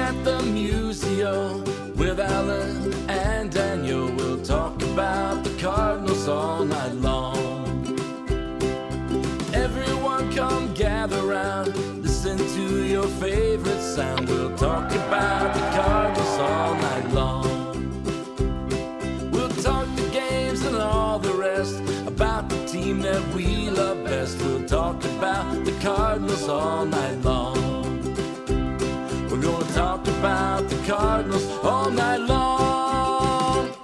at the Musial with Alan and Daniel. We'll talk about the Cardinals all night long. Everyone come gather round, listen to your favorite sound. We'll talk about the Cardinals all night long. We'll talk the games and all the rest, about the team that we love best. We'll talk about the Cardinals all night long. We're gonna talk about the Cardinals all night long.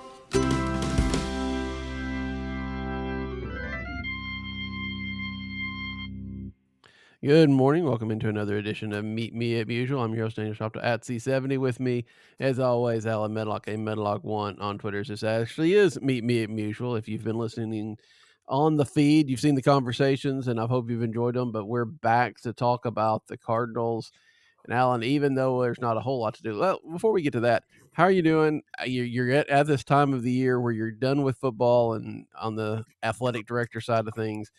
Good morning. Welcome into another edition of Meet Me at Musial. I'm your host, Daniel Shopta at C70. With me, as always, Alan Medlock, a Medlock1 on Twitter. This actually is Meet Me at Musial. If you've been listening on the feed, you've seen the conversations, and I hope you've enjoyed them. But we're back to talk about the Cardinals. And Alan, even though there's not a whole lot to do, well, before we get to that, how are you doing? You're at this time of the year where you're done with football and on the athletic director side of things.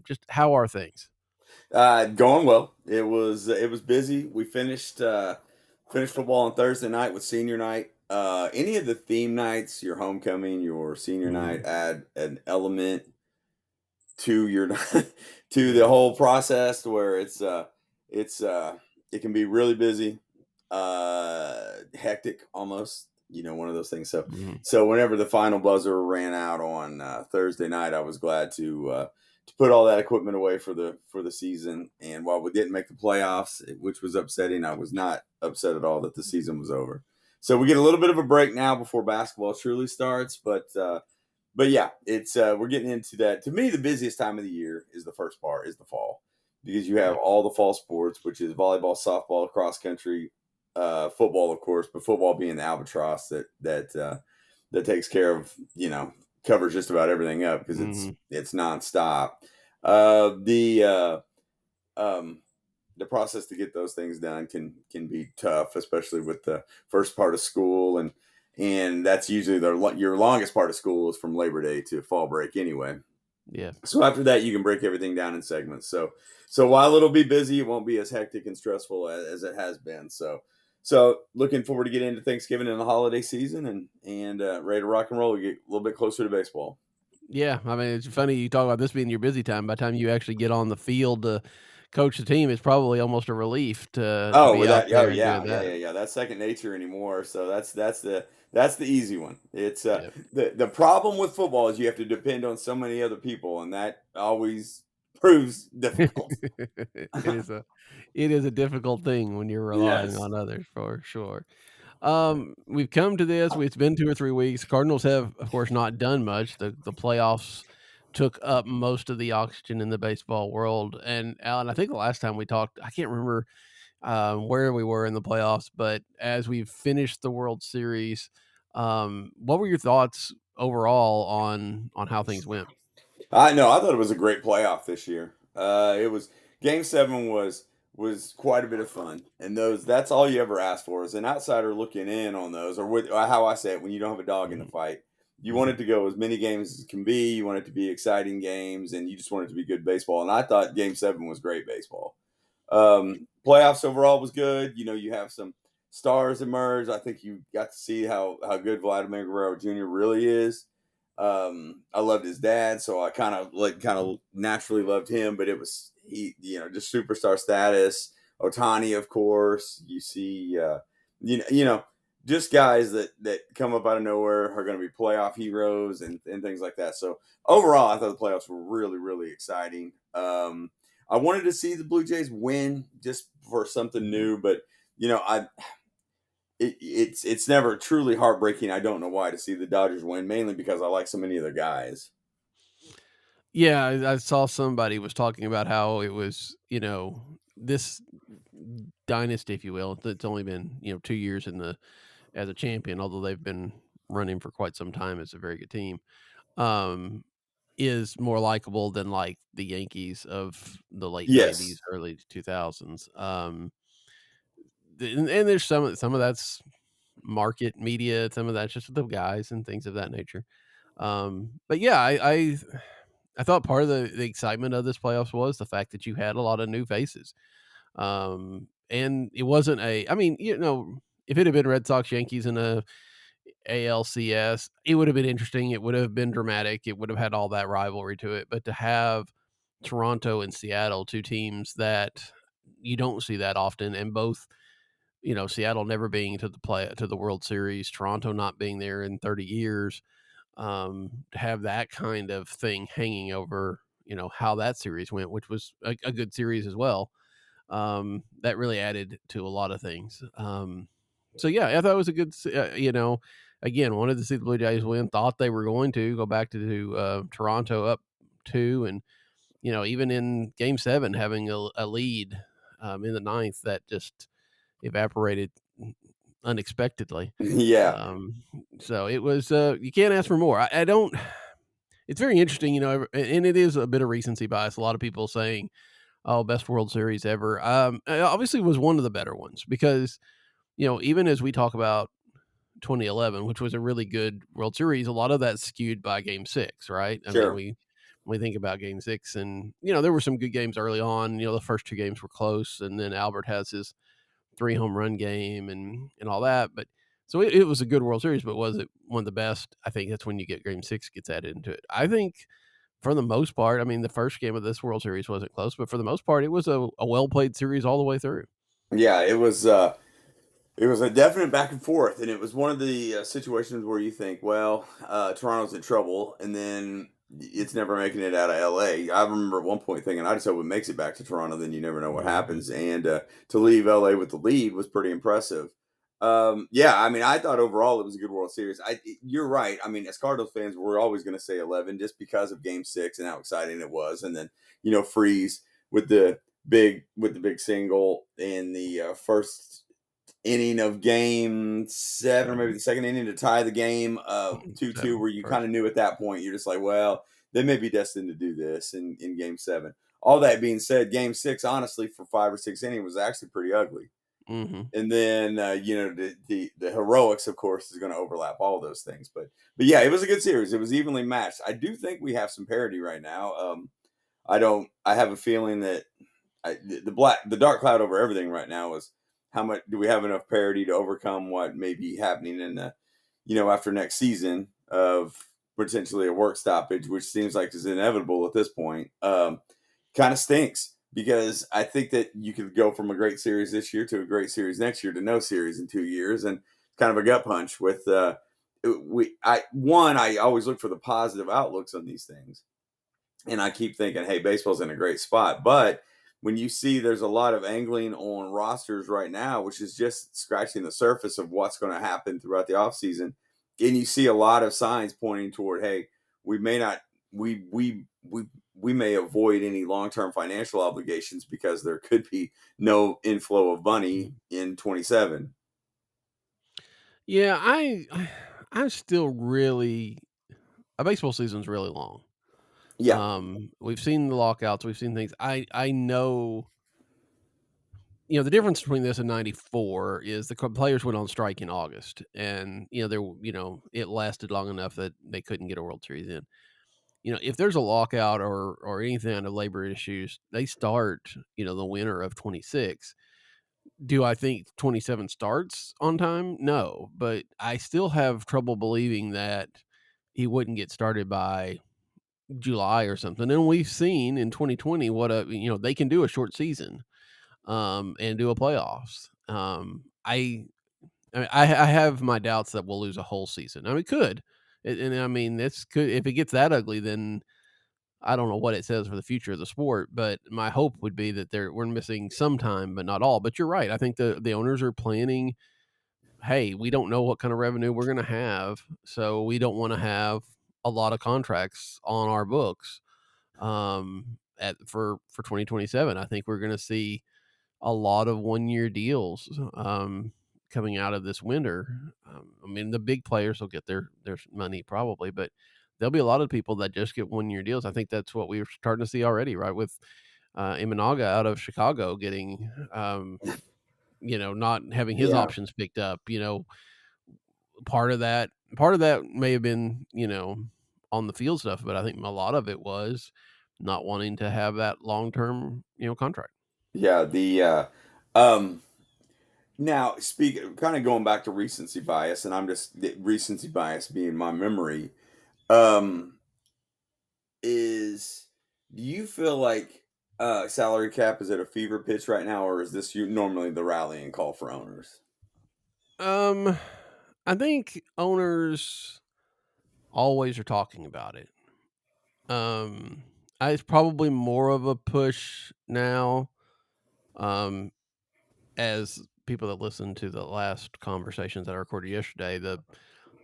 Just how are things? Going well. It was busy. We finished football on Thursday night with senior night. Any of the theme nights, your homecoming, your senior night, add an element to your to the whole process where it can be really busy, hectic almost. One of those things. So whenever the final buzzer ran out on Thursday night, I was glad to put all that equipment away for the season. And while we didn't make the playoffs, which was upsetting, I was not upset at all that the season was over. So we get a little bit of a break now before basketball truly starts. But yeah, it's we're getting into that. To me, the busiest time of the year is the first part, is the fall, because you have all the fall sports, which is volleyball, softball, cross country, football, of course, but football being the albatross that takes care of, covers just about everything up because it's nonstop. The process to get those things done can be tough, especially with the first part of school, and that's usually your longest part of school is from Labor Day to fall break anyway. Yeah. So after that, you can break everything down in segments. So while it'll be busy, it won't be as hectic and stressful as it has been. So looking forward to getting into Thanksgiving and the holiday season and ready to rock and roll. We get a little bit closer to baseball. Yeah, I mean, it's funny you talk about this being your busy time. By the time you actually get on the field to coach the team, it's probably almost a relief to be out there and doing that. Yeah. That's second nature anymore. So that's the easy one. It's Yep. the problem with football is you have to depend on so many other people, and that always proves difficult. It is a difficult thing when you're relying Yes. on others for sure. We've come to this. It's been 2 or 3 weeks. Cardinals have, of course, not done much. The playoffs took up most of the oxygen in the baseball world. And Alan, I think the last time we talked, I can't remember where we were in the playoffs, but as we've finished the World Series, what were your thoughts overall on how things went? I know. I thought it was a great playoff this year. It was Game 7 was quite a bit of fun, and that's all you ever ask for as an outsider looking in on those, or how I say it, when you don't have a dog in the fight. You want it to go as many games as it can be. You want it to be exciting games, and you just want it to be good baseball. And I thought Game 7 was great baseball. Playoffs overall was good. You have some stars emerge. I think you got to see how good Vladimir Guerrero Jr. really is. I loved his dad, so I kind of naturally loved him. But it was just superstar status. Otani, of course. You see, just guys that come up out of nowhere are going to be playoff heroes and things like that. So overall, I thought the playoffs were really, really exciting. I wanted to see the Blue Jays win just for something new, but it's never truly heartbreaking. I don't know why, to see the Dodgers win, mainly because I like so many of their guys. Yeah, I saw somebody was talking about how it was, this dynasty, if you will. It's only been 2 years as a champion, although they've been running for quite some time. It's a very good team. Um, is more likable than like the Yankees of the late '90s, Yes. early 2000s. And there's some of that's market media, some of that's just the guys and things of that nature. But yeah, I thought part of the excitement of this playoffs was the fact that you had a lot of new faces. and it wasn't I mean, if it had been Red Sox Yankees in a ALCS, it would have been interesting. It would have been dramatic. It would have had all that rivalry to it. But to have Toronto and Seattle, two teams that you don't see that often, and both, Seattle never being to the World Series, Toronto not being there in 30 years, to have that kind of thing hanging over, how that series went, which was a good series as well. That really added to a lot of things. So yeah, I thought it was a good, again, wanted to see the Blue Jays win. Thought they were going to go back to Toronto up 2, and even in Game 7 having a lead in the ninth that just evaporated unexpectedly. Yeah. So it was you can't ask for more. I don't. It's very interesting, and it is a bit of recency bias. A lot of people saying, "Oh, best World Series ever." It obviously was one of the better ones because even as we talk about 2011, which was a really good World Series, a lot of that's skewed by Game 6, right? I mean, Sure. we think about Game 6, and there were some good games early on. The first 2 games were close, and then Albert has his 3 home run game and all that. But so it was a good World Series, but was it one of the best? I think that's when you get Game 6 gets added into it. I think for the most part, I mean, the first game of this World Series wasn't close, but for the most part, it was a well played series all the way through. Yeah, it was. It was a definite back and forth, and it was one of the situations where you think, well, Toronto's in trouble, and then it's never making it out of LA. I remember at one point thinking, I just hope it makes it back to Toronto, then you never know what Mhm. happens. And to leave LA with the lead was pretty impressive. Yeah, I mean, I thought overall it was a good World Series. You're right. I mean, as Cardinals fans, we're always going to say 11 just because of Game 6 and how exciting it was, and then Freeze with the big single in the first inning of game 7, or maybe Mhm. the second inning to tie the game 2-2, 7 where you kind first. of knew at that point you're just like, well, they may be destined to do this in game 7. All that being said, game 6, honestly, for 5 or 6 innings was actually pretty ugly. Mhm. And then the heroics, of course, is going to overlap all those things. But yeah, it was a good series. It was evenly matched. I do think we have some parity right now. I have a feeling that the dark cloud over everything right now is how much do we have enough parity to overcome what may be happening in the after next season of potentially a work stoppage, which seems like is inevitable at this point. Kind of stinks because I think that you could go from a great series this year to a great series next year to no series in 2 years, and kind of a gut punch with I always look for the positive outlooks on these things, and I keep thinking, hey, baseball's in a great spot. But when you see there's a lot of angling on rosters right now, which is just scratching the surface of what's going to happen throughout the offseason, and you see a lot of signs pointing toward, hey, we may not, we may avoid any long-term financial obligations because there could be no inflow of money Mhm. in 27. Yeah, I'm still really a baseball season's really long. Yeah, We've seen the lockouts, we've seen things. I know, the difference between this and 94 is the players went on strike in August, and it lasted long enough that they couldn't get a World Series in. If there's a lockout or anything kind of labor issues, they start, the winter of 26. Do I think 27 starts on time? No, but I still have trouble believing that he wouldn't get started by July or something. And we've seen in 2020 what they can do a short season and do a playoffs. I have my doubts that we'll lose a whole season. I mean, it could. And I mean, this could, if it gets that ugly, then I don't know what it says for the future of the sport, but my hope would be that we're missing some time, but not all. But you're right. I think the owners are planning. Hey, we don't know what kind of revenue we're going to have, so we don't want to have a lot of contracts on our books. For 2027, I think we're going to see a lot of 1 year deals coming out of this winter. I mean, the big players will get their money probably, but there'll be a lot of people that just get 1 year deals. I think that's what we're starting to see already, right? With Imanaga out of Chicago getting, not having his yeah. options picked up. Part of that may have been, on the field stuff, but I think a lot of it was not wanting to have that long term, contract. Yeah, Um, Now, kind of going back to recency bias, and I'm just recency bias being my memory. Um, is Do you feel like salary cap is at a fever pitch right now, or is this normally the rallying call for owners? Um, I think owners always are talking about it. Um, it's probably more of a push now. Um, as people that listened to the last conversations that I recorded yesterday, the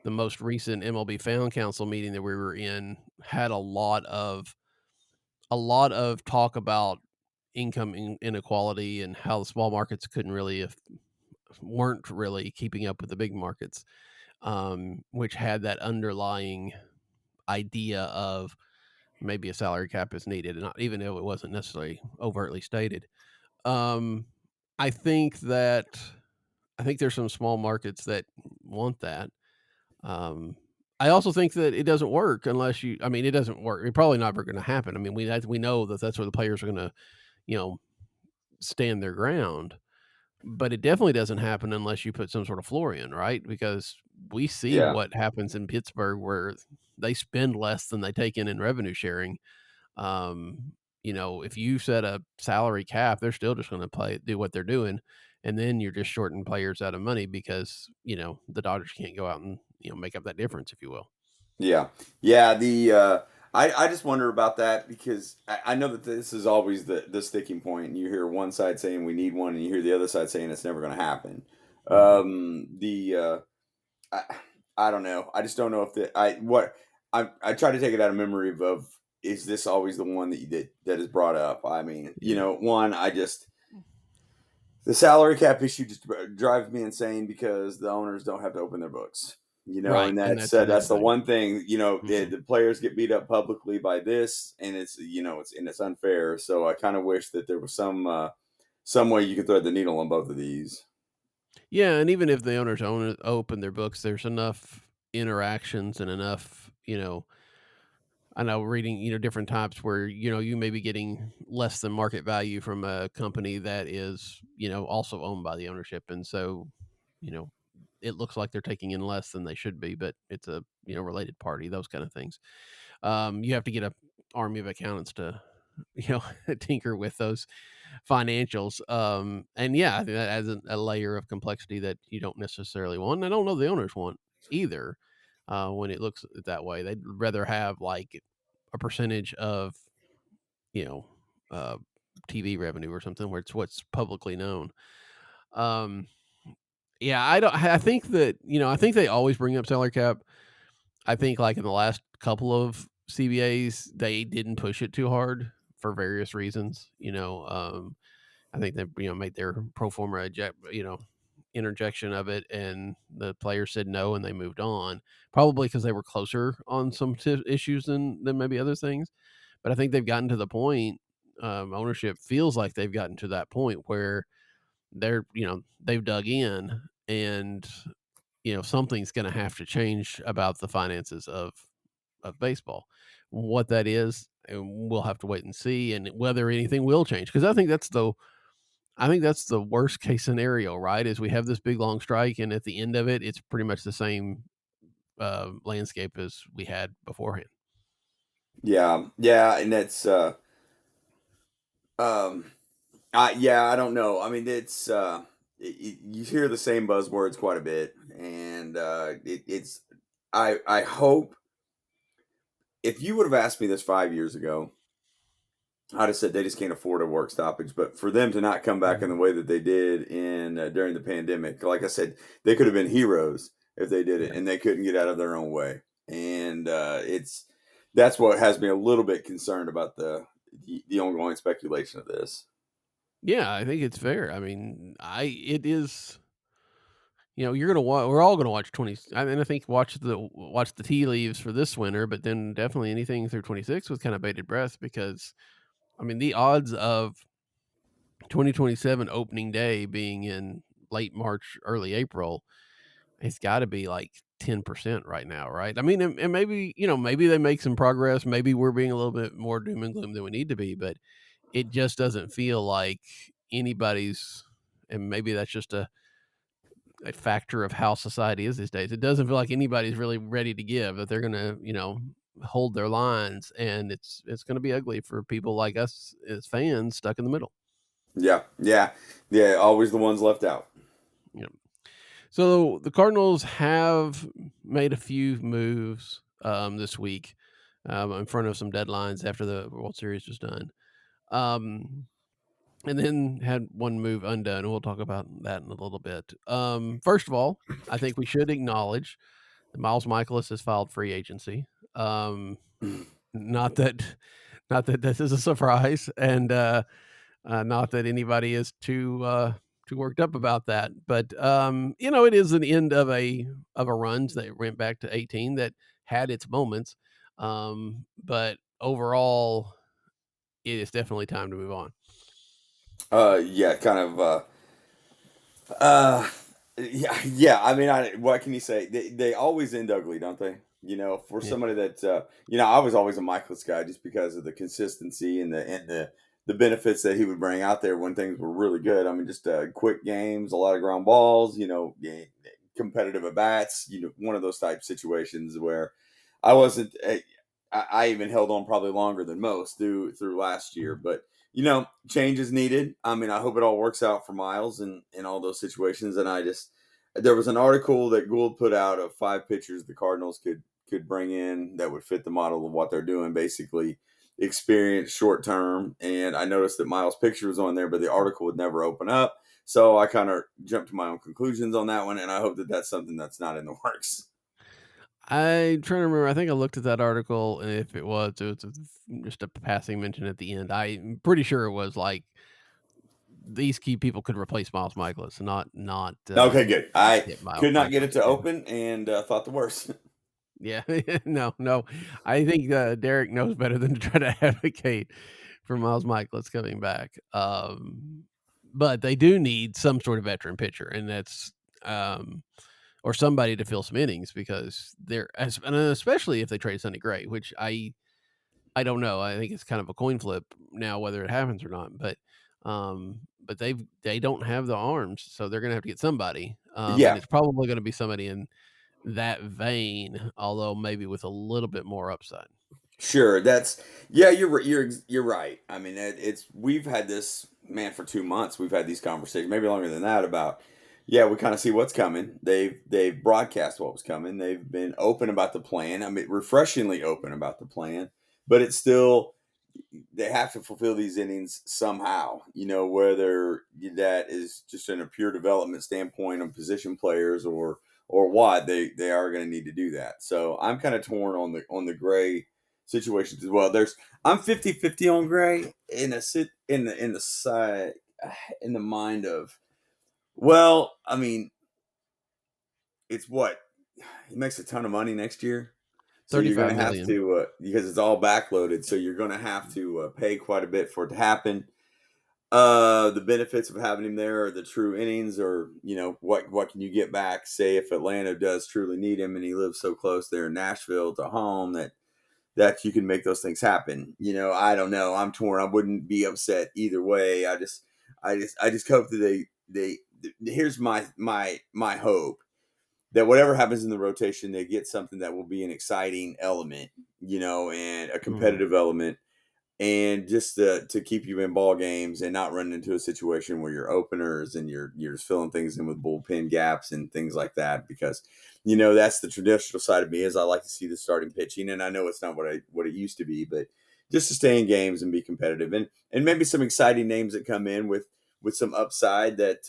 most recent MLB Fan Council meeting that we were in had a lot of talk about income inequality and how the small markets weren't really keeping up with the big markets, which had that underlying idea of maybe a salary cap is needed, and even though it wasn't necessarily overtly stated. Um, I think that I think there's some small markets that want that. Um, I also think that it doesn't work unless you. I mean, it doesn't work. It's probably never going to happen. I mean, we know that that's where the players are going to, you know, stand their ground. But it definitely doesn't happen unless you put some sort of floor in, right? Because we see Yeah, what happens in Pittsburgh where they spend less than they take in revenue sharing. Um, if you set a salary cap, they're still just going to do what they're doing, and then you're just shorting players out of money because the Dodgers can't go out and make up that difference, if you will. yeah, yeah. I just wonder about that because I know that this is always the sticking point. And you hear one side saying we need one, and you hear the other side saying it's never going to happen. Hmm. The I, I don't know. I just don't know if I try to take it out of memory of is this always the one that is brought up. I mean, Yeah. one I just the salary cap issue just drives me insane because the owners don't have to open their books. Right, And and that's that's another that's the thing. one thing. Hmm. The players get beat up publicly by this, and it's unfair. So I kind of wish that there was some way you could thread the needle on both of these. Yeah, and even if the owners open their books, there's enough interactions and enough, I know reading, different types where, you may be getting less than market value from a company that is, also owned by the ownership. And so, you know, it looks like they're taking in less than they should be, but it's a, related party, those kind of things. You have to get a army of accountants to, tinker with those financials. And yeah, I think that adds a layer of complexity that you don't necessarily want. And I don't know the owners want either. When it looks that way, they'd rather have like a percentage of you know uh, TV revenue or something where it's what's publicly known. Um, yeah, I don't. I think that I think they always bring up salary cap. I think like in the last couple of CBAs, they didn't push it too hard for various reasons. I think they made their pro forma interjection of it, and the players said no, and they moved on. Probably because they were closer on some issues than maybe other things. But I think they've gotten to the point. Ownership feels like they've gotten to that point where they've dug in, and something's going to have to change about the finances of baseball. What that is, and we'll have to wait and see, and whether anything will change. Because I think that's the worst case scenario, right? Is we have this big long strike, and at the end of it, it's pretty much the same landscape as we had beforehand. Yeah, yeah, and that's um yeah, I don't know. I mean, you hear the same buzzwords quite a bit, and it's I hope if you would have asked me this 5 years ago, I'd have said they just can't afford a work stoppage. But for them to not come back in the Mhm. way that they did in during the pandemic, like I said, they could have been heroes if they did it, Yeah. and they couldn't get out of their own way. And it's that's what has me a little bit concerned about the ongoing speculation of this. Yeah, I think it's fair. I mean, it is. You're gonna watch. We're all gonna watch 20. And I think watch the tea leaves for this winter, but then definitely anything through 26 with kind of bated breath because I mean the odds of 2027 opening day being in late March, early April, it's got to be like 10% right now, right? I mean, and maybe maybe they make some progress. Maybe we're being a little bit more doom and gloom than we need to be, but it just doesn't feel like anybody's. and maybe that's just a factor of how society is these days. It doesn't feel like anybody's really ready to give, that they're going to, hold their lines, and it's going to be ugly for people like us as fans stuck in the middle. Yeah. Always the ones left out. Yeah. So the Cardinals have made a few moves this week in front of some deadlines after the World Series was done. And then had one move undone, and we'll talk about that in a little bit. First of all, I think we should acknowledge that Miles Michaelis has filed free agency. Not that this is a surprise, and not that anybody is too worked up about that. But it is an end of a run that went back to 18 that had its moments. But overall, it is definitely time to move on. Yeah, kind of. Uh, yeah. I mean, what can you say? They always end ugly, don't they? For Yeah. somebody that I was always a Michaelis guy just because of the consistency and the benefits that he would bring out there when things were really good. I mean, just quick games, a lot of ground balls, competitive at bats. One of those type situations where I wasn't. I even held on probably longer than most through last year, but change is needed. I mean, I hope it all works out for Miles and in all those situations. And there was an article that Gould put out of 5 pitchers the Cardinals could bring in that would fit the model of what they're doing, basically experience short term. And I noticed that Miles' picture was on there, but the article would never open up. So I kind of jumped to my own conclusions on that one, and I hope that that's something that's not in the works. I'm trying to remember. I think I looked at that article, and if it was just a passing mention at the end. I'm pretty sure it was like these key people could replace Miles Michaelis, not Okay, good. I get Miles could not get it Michaelis. to Yeah. open and thought the worst. Yeah. No. I think Derek knows better than to try to advocate for Miles Michaelis coming back. But they do need some sort of veteran pitcher, and that's or somebody to fill some innings, because and especially if they trade Sonny Gray, which I don't know. I think it's kind of a coin flip now whether it happens or not. But they don't have the arms, so they're gonna have to get somebody. And Yeah, it's probably gonna be somebody in that vein, although maybe with a little bit more upside. sure. You're right. I mean, we've had this man for 2 months. We've had these conversations, maybe longer than that, about we kind of see what's coming. They've broadcast what was coming. They've been open about the plan. I mean, refreshingly open about the plan, but it's still they have to fulfill these innings somehow. Whether that is just in a pure development standpoint on position players or what they are going to need to do that. So I'm kind of torn on the Gray situations as well. I'm 50-50 on Gray in the side in the mind of, well, I mean, it's what he makes a ton of money next year. So you're going 35 to have million. to, because it's all backloaded. So you're going to have to pay quite a bit for it to happen. The benefits of having him there are the true innings, or what can you get back? Say if Atlanta does truly need him, and he lives so close there in Nashville to home that you can make those things happen. I don't know. I'm torn. I wouldn't be upset either way. I just hope that they here's my hope that whatever happens in the rotation, they get something that will be an exciting element, and a Mhm. competitive element, and just to keep you in ball games and not run into a situation where your openers and you're just filling things in with bullpen gaps and things like that. Because that's the traditional side of me, is I like to see the starting pitching, and I know it's not what it used to be, but just to stay in games and be competitive, and maybe some exciting names that come in with some upside that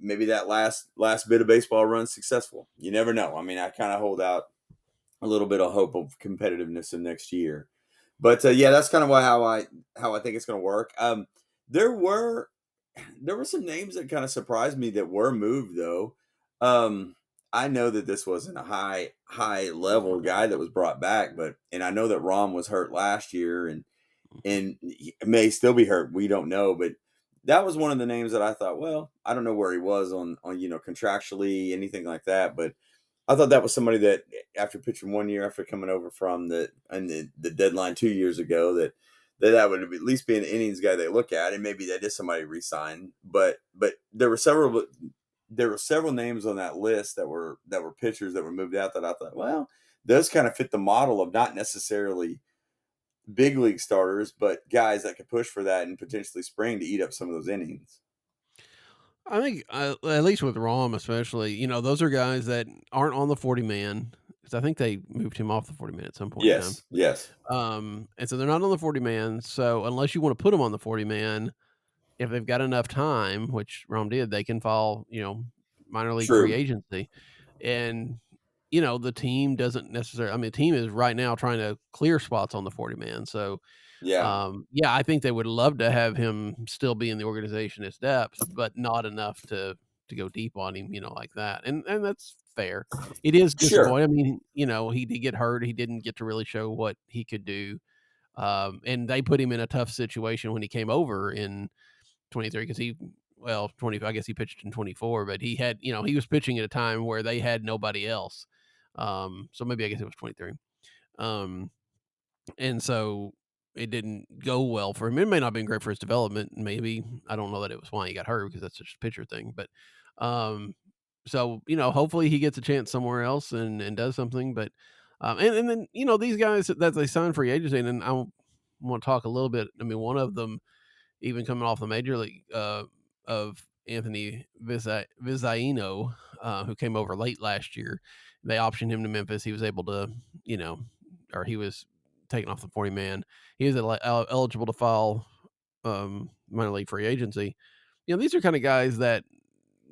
maybe that last bit of baseball run successful. You never know. I mean, I kind of hold out a little bit of hope of competitiveness in next year. But that's kind of how I think it's going to work. There were there were some names that kind of surprised me that were moved though. Um, I know that this wasn't a high level guy that was brought back, and I know that Rom was hurt last year, and he may still be hurt. We don't know, but that was one of the names that I thought, well, I don't know where he was on contractually, anything like that, but I thought that was somebody that after pitching 1 year after coming over from the deadline 2 years ago, that would at least be an innings guy they look at, and maybe that is somebody re-sign. But there were several names on that list that were pitchers that were moved out that I thought, well, those kind of fit the model of not necessarily big league starters, but guys that could push for that and potentially spring to eat up some of those innings. I think, at least with Rom, especially, those are guys that aren't on the 40 man because I think they moved him off the 40 man at some point in time. Yes. And so they're not on the 40 man. So unless you want to put them on the 40 man, if they've got enough time, which Rom did, they can file, minor league free True. agency. And, the team doesn't necessarily, the team is right now trying to clear spots on the 40 man. So, Yeah. yeah, I think they would love to have him still be in the organization as depth, but not enough to go deep on him, like that. And that's fair. It is Sure. disappointing. I mean, he did get hurt. He didn't get to really show what he could do. And they put him in a tough situation when he came over in 23 because 20, I guess he pitched in 24, but he had, he was pitching at a time where they had nobody else. So maybe I guess it was 23. And so it didn't go well for him. It may not have been great for his development. Maybe I don't know that it was why he got hurt because that's just a pitcher thing. But so hopefully he gets a chance somewhere else and does something. But and then these guys that they signed free agency, and I want to talk a little bit. I mean, one of them even coming off the major league of Anthony Vizcaino, who came over late last year. They optioned him to Memphis. He was able to, or he was taken off the 40 man. He was eligible to file minor league free agency. These are kind of guys that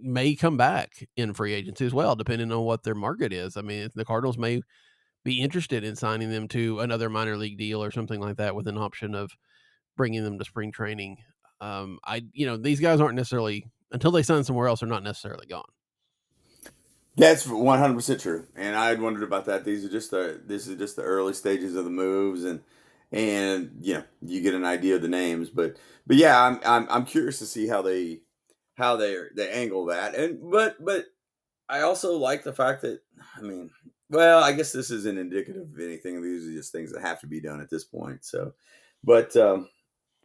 may come back in free agency as well, depending on what their market is. I mean, the Cardinals may be interested in signing them to another minor league deal or something like that with an option of bringing them to spring training. These guys aren't necessarily, until they sign somewhere else, they're not necessarily gone. That's 100% true, and I had wondered about that. This is just the early stages of the moves, and you get an idea of the names, but yeah, I'm curious to see how they angle that, and but I also like the fact that well, I guess this isn't indicative of anything. These are just things that have to be done at this point. So, but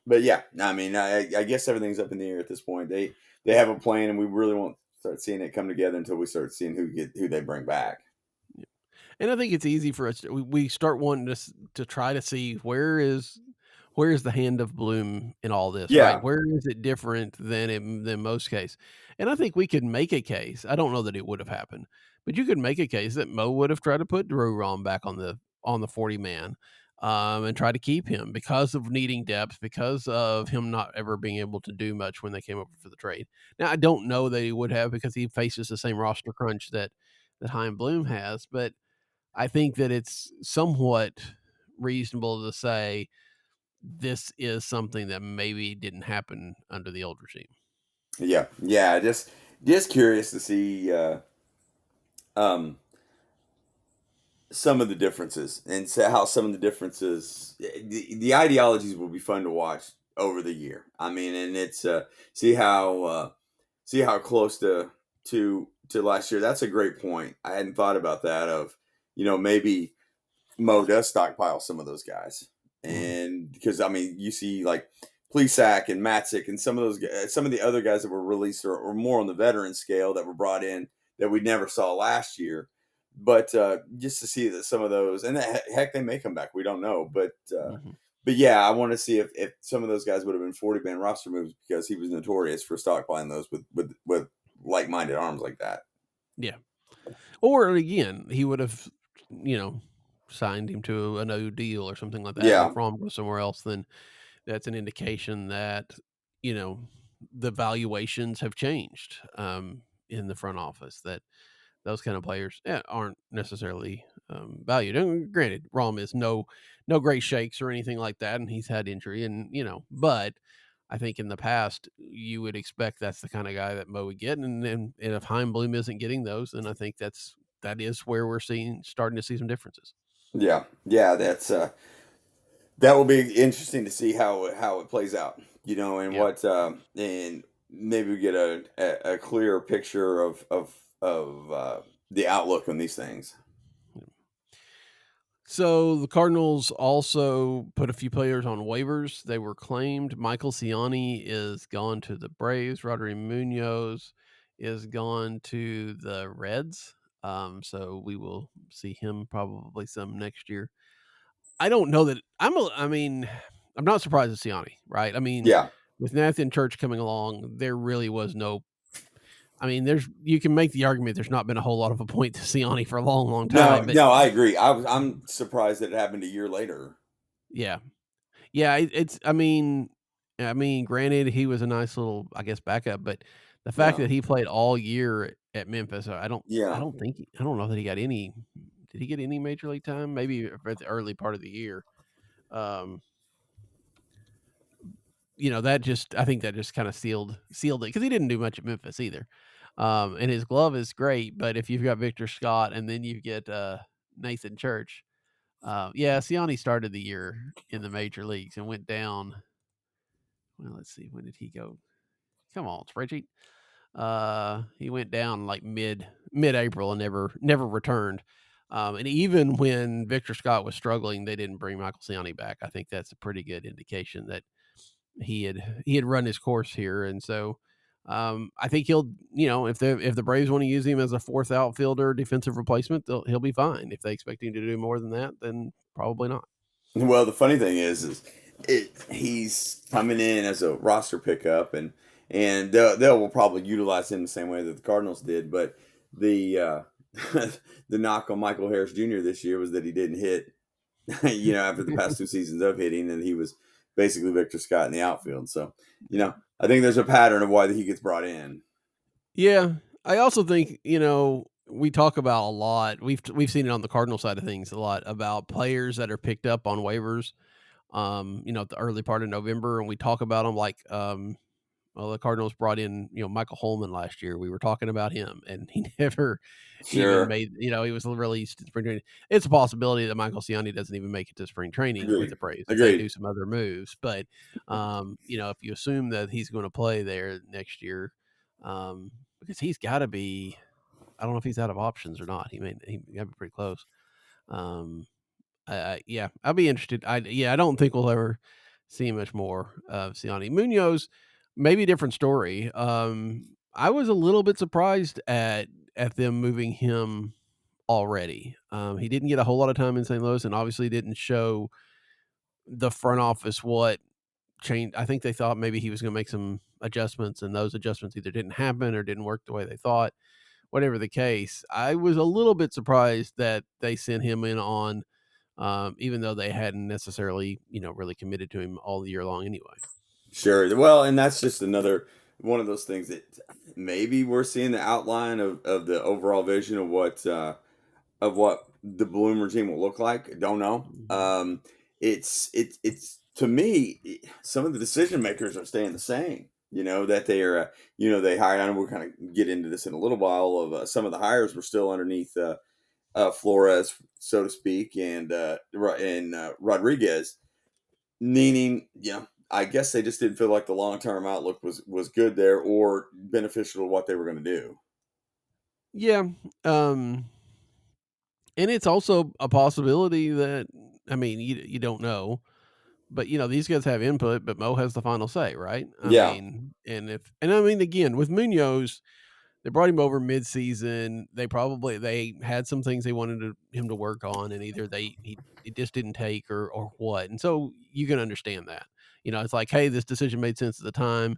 but yeah, I guess everything's up in the air at this point. They have a plan, and we really won't start seeing it come together until we start seeing who they bring back. And I think it's easy for us. We start wanting to try to see where is the hand of Bloom in all this, right? Yeah, Where is it different than most case? And I think we could make a case. I don't know that it would have happened, but you could make a case that Mo would have tried to put Drew Rom back on the 40 man, and try to keep him because of needing depth, because of him not ever being able to do much when they came over for the trade. Now I don't know that he would have because he faces the same roster crunch that Chaim Bloom has, but I think that it's somewhat reasonable to say this is something that maybe didn't happen under the old regime. yeah. Just curious to see um, some of the differences and how some of the differences, the ideologies will be fun to watch over the year. I mean, and it's see how close to last year. That's a great point. I hadn't thought about that. Of maybe Mo does stockpile some of those guys, Mhm. and because you see like Plesac and Matzik and some of those some of the other guys that were released or more on the veteran scale that were brought in that we never saw last year. But just to see that some of those, and heck, they may come back. We don't know, Mhm. but yeah, I want to see if some of those guys would have been 40-man roster moves because he was notorious for stockpiling those with like minded arms like that. Yeah. Or again, he would have, you know, signed him to a no deal or something like that. And Yeah, if Rom goes somewhere else, then that's an indication that, you know, the valuations have changed in the front office, that those kind of players aren't necessarily valued. And granted, Rom is no great shakes or anything like that, and he's had injury, and but I think in the past you would expect that's the kind of guy that Mo would get, and if Chaim Bloom isn't getting those, then I think that is where we're starting to see some differences. yeah. That will be interesting to see how it plays out. And Yeah. what and maybe we get a clearer picture of the outlook on these things. So the Cardinals also put a few players on waivers. They were claimed. Michael Ciani is gone to the Braves. Rodri Munoz is gone to the Reds. So we will see him probably some next year. I don't know that I mean, I'm not surprised at Ciani, right? I mean, Yeah. with Nathan Church coming along, there really was no. I mean, you can make the argument there's not been a whole lot of a point to Ciani for a long, long No, time, but no, I agree. I'm surprised that it happened a year later. yeah, yeah, it's. I mean, granted, he was a nice little, I guess, backup, but the fact Yeah. that he played all year at Memphis, I Yeah. don't think, I don't know that he got any. Did he get any major league time? Maybe at the early part of the year. Um, I think that just kind of sealed it because he didn't do much at Memphis either. And his glove is great, but if you've got Victor Scott and then you get Nathan Church, yeah, Siani started the year in the major leagues and went down. Well, let's see, when did he go? Come on, spreadsheet. He went down like mid April and never returned. And even when Victor Scott was struggling, they didn't bring Michael Siani back. I think that's a pretty good indication that he had run his course here, and so I think he'll, if the Braves want to use him as a fourth outfielder defensive replacement, he'll be fine. If they expect him to do more than that, then probably not. Well, the funny thing is he's coming in as a roster pickup, and they will probably utilize him the same way that the Cardinals did. But the the knock on Michael Harris Jr. this year was that he didn't hit. After the past 2 seasons of hitting, and he was basically Victor Scott in the outfield. So, I think there's a pattern of why he gets brought in. Yeah, I also think we talk about a lot. We've seen it on the Cardinal side of things a lot about players that are picked up on waivers. At the early part of November, and we talk about them like well, the Cardinals brought in, Michael Holman last year. We were talking about him, and he never even Sure, made. He was released to spring training. It's a possibility that Michael Ciani doesn't even make it to spring training with agreed, the Braves if they agreed. do some other moves. But if you assume that he's going to play there next year, because he's got to be. I don't know if he's out of options or not. He got to be pretty close. Um, yeah, I'll be interested. I don't think we'll ever see much more of Ciani. Munoz, maybe a different story. I was a little bit surprised at them moving him already. He didn't get a whole lot of time in St. Louis, and obviously didn't show the front office what changed. I think they thought maybe he was going to make some adjustments, and those adjustments either didn't happen or didn't work the way they thought. Whatever the case, I was a little bit surprised that they sent him in on even though they hadn't necessarily, really committed to him all year long anyway. Sure. Well, and that's just another one of those things that maybe we're seeing the outline of the overall vision of what the Bloom regime will look like. Don't know. Mhm. It's to me, some of the decision makers are staying the same. That they are. They hired. I know we'll kind of get into this in a little while. Of some of the hires were still underneath Flores, so to speak, and Rodriguez. Meaning, I guess they just didn't feel like the long term outlook was good there or beneficial to what they were going to do. Yeah. Um, and it's also a possibility that, I mean, you don't know, but these guys have input, but Mo has the final say, right? I Yeah, mean, and I mean, again, with Munoz, they brought him over mid-season. They had some things they wanted him to work on, and either he just didn't take or what. And so you can understand that. It's like, hey, this decision made sense at the time,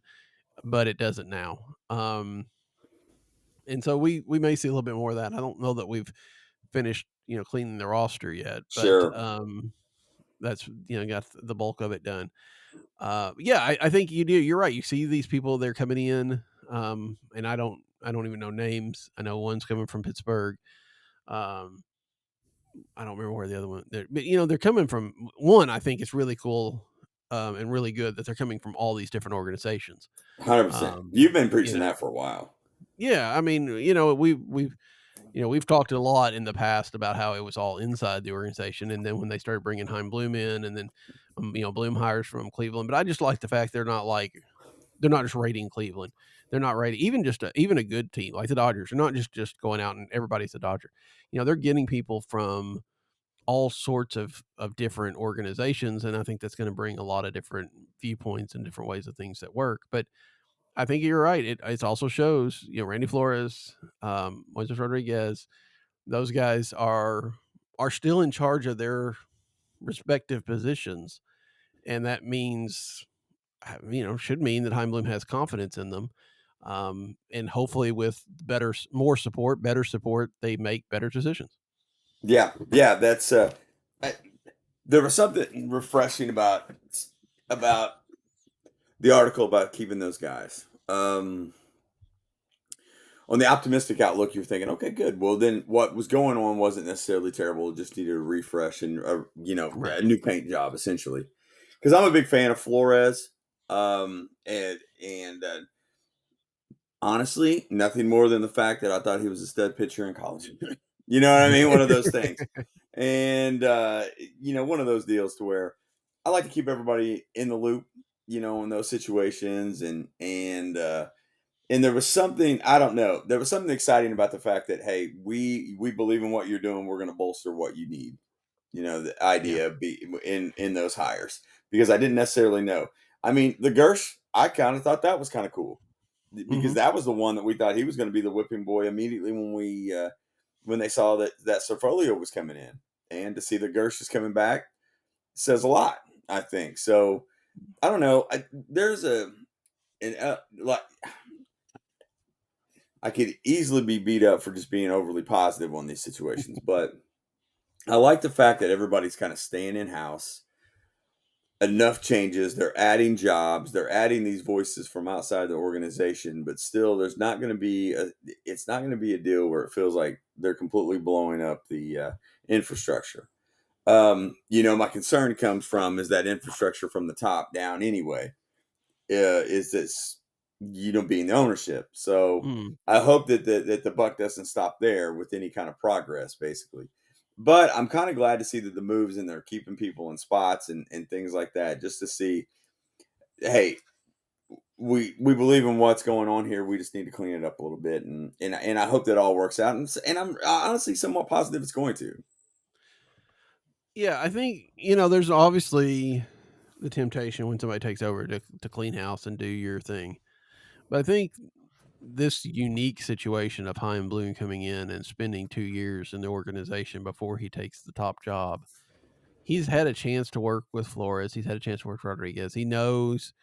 but it doesn't now. And so we may see a little bit more of that. I don't know that we've finished, cleaning the roster yet, but sure. that's got the bulk of it done. Yeah, I think you do. You're right. You see these people they're coming in, and I don't even know names. I know one's coming from Pittsburgh. Um, I don't remember where the other one. But they're coming from one. I think it's really cool, and really good that they're coming from all these different organizations. 100%. Um, You've been you preaching know, that for a while. yeah. I mean, we've talked a lot in the past about how it was all inside the organization, and then when they started bringing Chaim Bloom in, and then Bloom hires from Cleveland. But I just like the fact they're not just rating Cleveland. They're not rating even a good team like the Dodgers. They're not just going out and everybody's a Dodger. They're getting people from all sorts of different organizations, and I think that's going to bring a lot of different viewpoints and different ways of things that work. But I think you're right. It also shows, Randy Flores, Moises Rodriguez, those guys are still in charge of their respective positions, and that means, should mean that Chaim Bloom has confidence in them. And hopefully with better support, they make better decisions. Yeah, that's I, there was something refreshing about the article about keeping those guys. On the optimistic outlook, you're thinking, okay, good. Well, then what was going on wasn't necessarily terrible. It just needed a refresh and Right. a new paint job essentially. Because I'm a big fan of Flores, and honestly, nothing more than the fact that I thought he was a stud pitcher in college. You know what I mean? One of those things. And one of those deals to where I like to keep everybody in the loop, in those situations, and there was something, I don't know, there was something exciting about the fact that, hey, we believe in what you're doing. We're going to bolster what you need. The Yeah. idea of be in those hires, because I didn't necessarily know. I mean, the Gersh, I kind of thought that was kind of cool, because Hmm. that was the one that we thought he was going to be the whipping boy immediately when they saw that Cerfolio was coming in, and to see the Gersh is coming back says a lot, I think. So I don't know. There's like, I could easily be beat up for just being overly positive on these situations, but I like the fact that everybody's kind of staying in house. Enough changes. They're adding jobs. They're adding these voices from outside the organization, but still, there's not going to be a. It's not going to be a deal where it feels like they're completely blowing up the infrastructure. My concern comes from is that infrastructure from the top down anyway. Is this being the ownership? So Mm. I hope that the buck doesn't stop there with any kind of progress, basically. But I'm kind of glad to see that the moves in there keeping people in spots and things like that, just to see, hey, we believe in what's going on here. We just need to clean it up a little bit, and I hope that all works out. And I'm honestly somewhat positive it's going to. Yeah, I think, there's obviously the temptation when somebody takes over to clean house and do your thing. But I think this unique situation of Chaim Bloom coming in and spending 2 years in the organization before he takes the top job, he's had a chance to work with Flores. He's had a chance to work with Rodriguez. He knows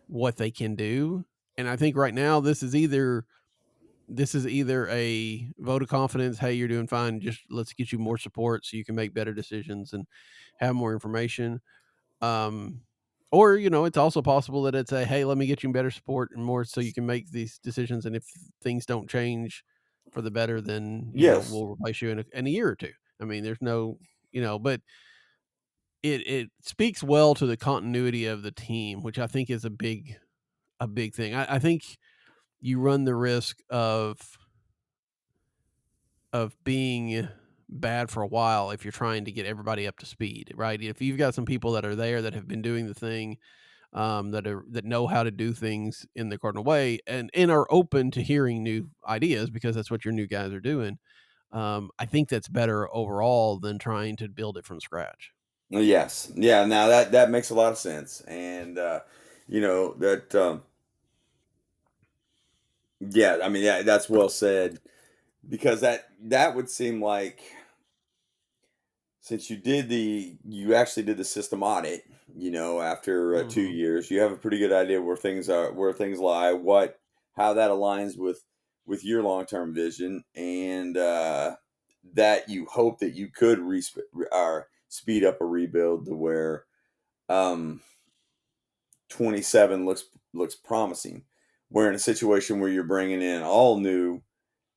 what they can do. And I think right now this is either a vote of confidence, hey, you're doing fine, just let's get you more support so you can make better decisions and have more information. Um, or it's also possible that it's a, hey, let me get you better support and more so you can make these decisions. And if things don't change for the better, then Yes. we'll replace you in a year or two. I mean, there's no, but it speaks well to the continuity of the team, which I think is a big thing. I think you run the risk of being bad for a while if you're trying to get everybody up to speed, right? If you've got some people that are there that have been doing the thing, that know how to do things in the Cardinal way, and are open to hearing new ideas because that's what your new guys are doing. I think that's better overall than trying to build it from scratch. Yes. Yeah. Now that makes a lot of sense, and that. Yeah. I mean, yeah, that's well said, because that would seem like, since you actually did the system audit, after 2 Hmm. years, you have a pretty good idea where things lie, how that aligns with your long-term vision, and that you hope that you could or speed up a rebuild to where um 27 looks promising. We're in a situation where you're bringing in all new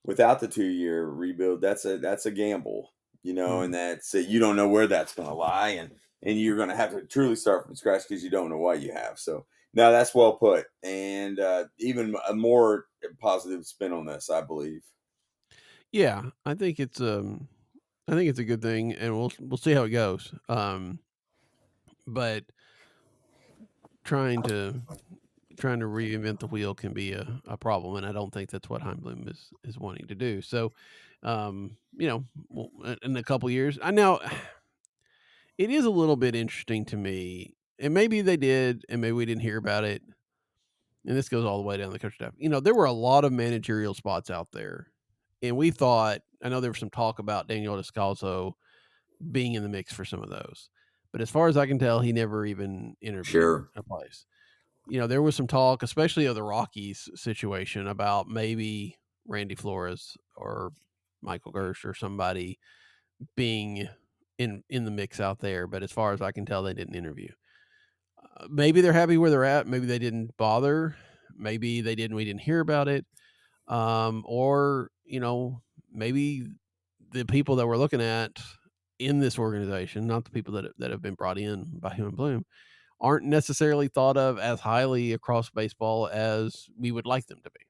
without the 2 year rebuild. That's a gamble, and Hmm. you don't know where that's going to lie, and you're going to have to truly start from scratch because you don't know what you have. So now that's well put, and even a more positive spin on this, I believe. Yeah, I think it's a good thing, and we'll see how it goes. But trying to trying to reinvent the wheel can be a problem, and I don't think that's what Heimbloom is wanting to do. So, well, in a couple years, I know It is a little bit interesting to me, and maybe they did, and maybe we didn't hear about it. And this goes all the way down the coach staff. There were a lot of managerial spots out there, and we thought. I know there was some talk about Daniel Descalso being in the mix for some of those, but as far as I can tell, he never even interviewed Sure. a place. There was some talk, especially of the Rockies situation, about maybe Randy Flores or Michael Gersh or somebody being in the mix out there. But as far as I can tell, they didn't interview. Maybe they're happy where they're at. Maybe they didn't bother. Maybe they didn't. We didn't hear about it. Or maybe the people that we're looking at in this organization, not the people that have been brought in by Chaim Bloom, aren't necessarily thought of as highly across baseball as we would like them to be.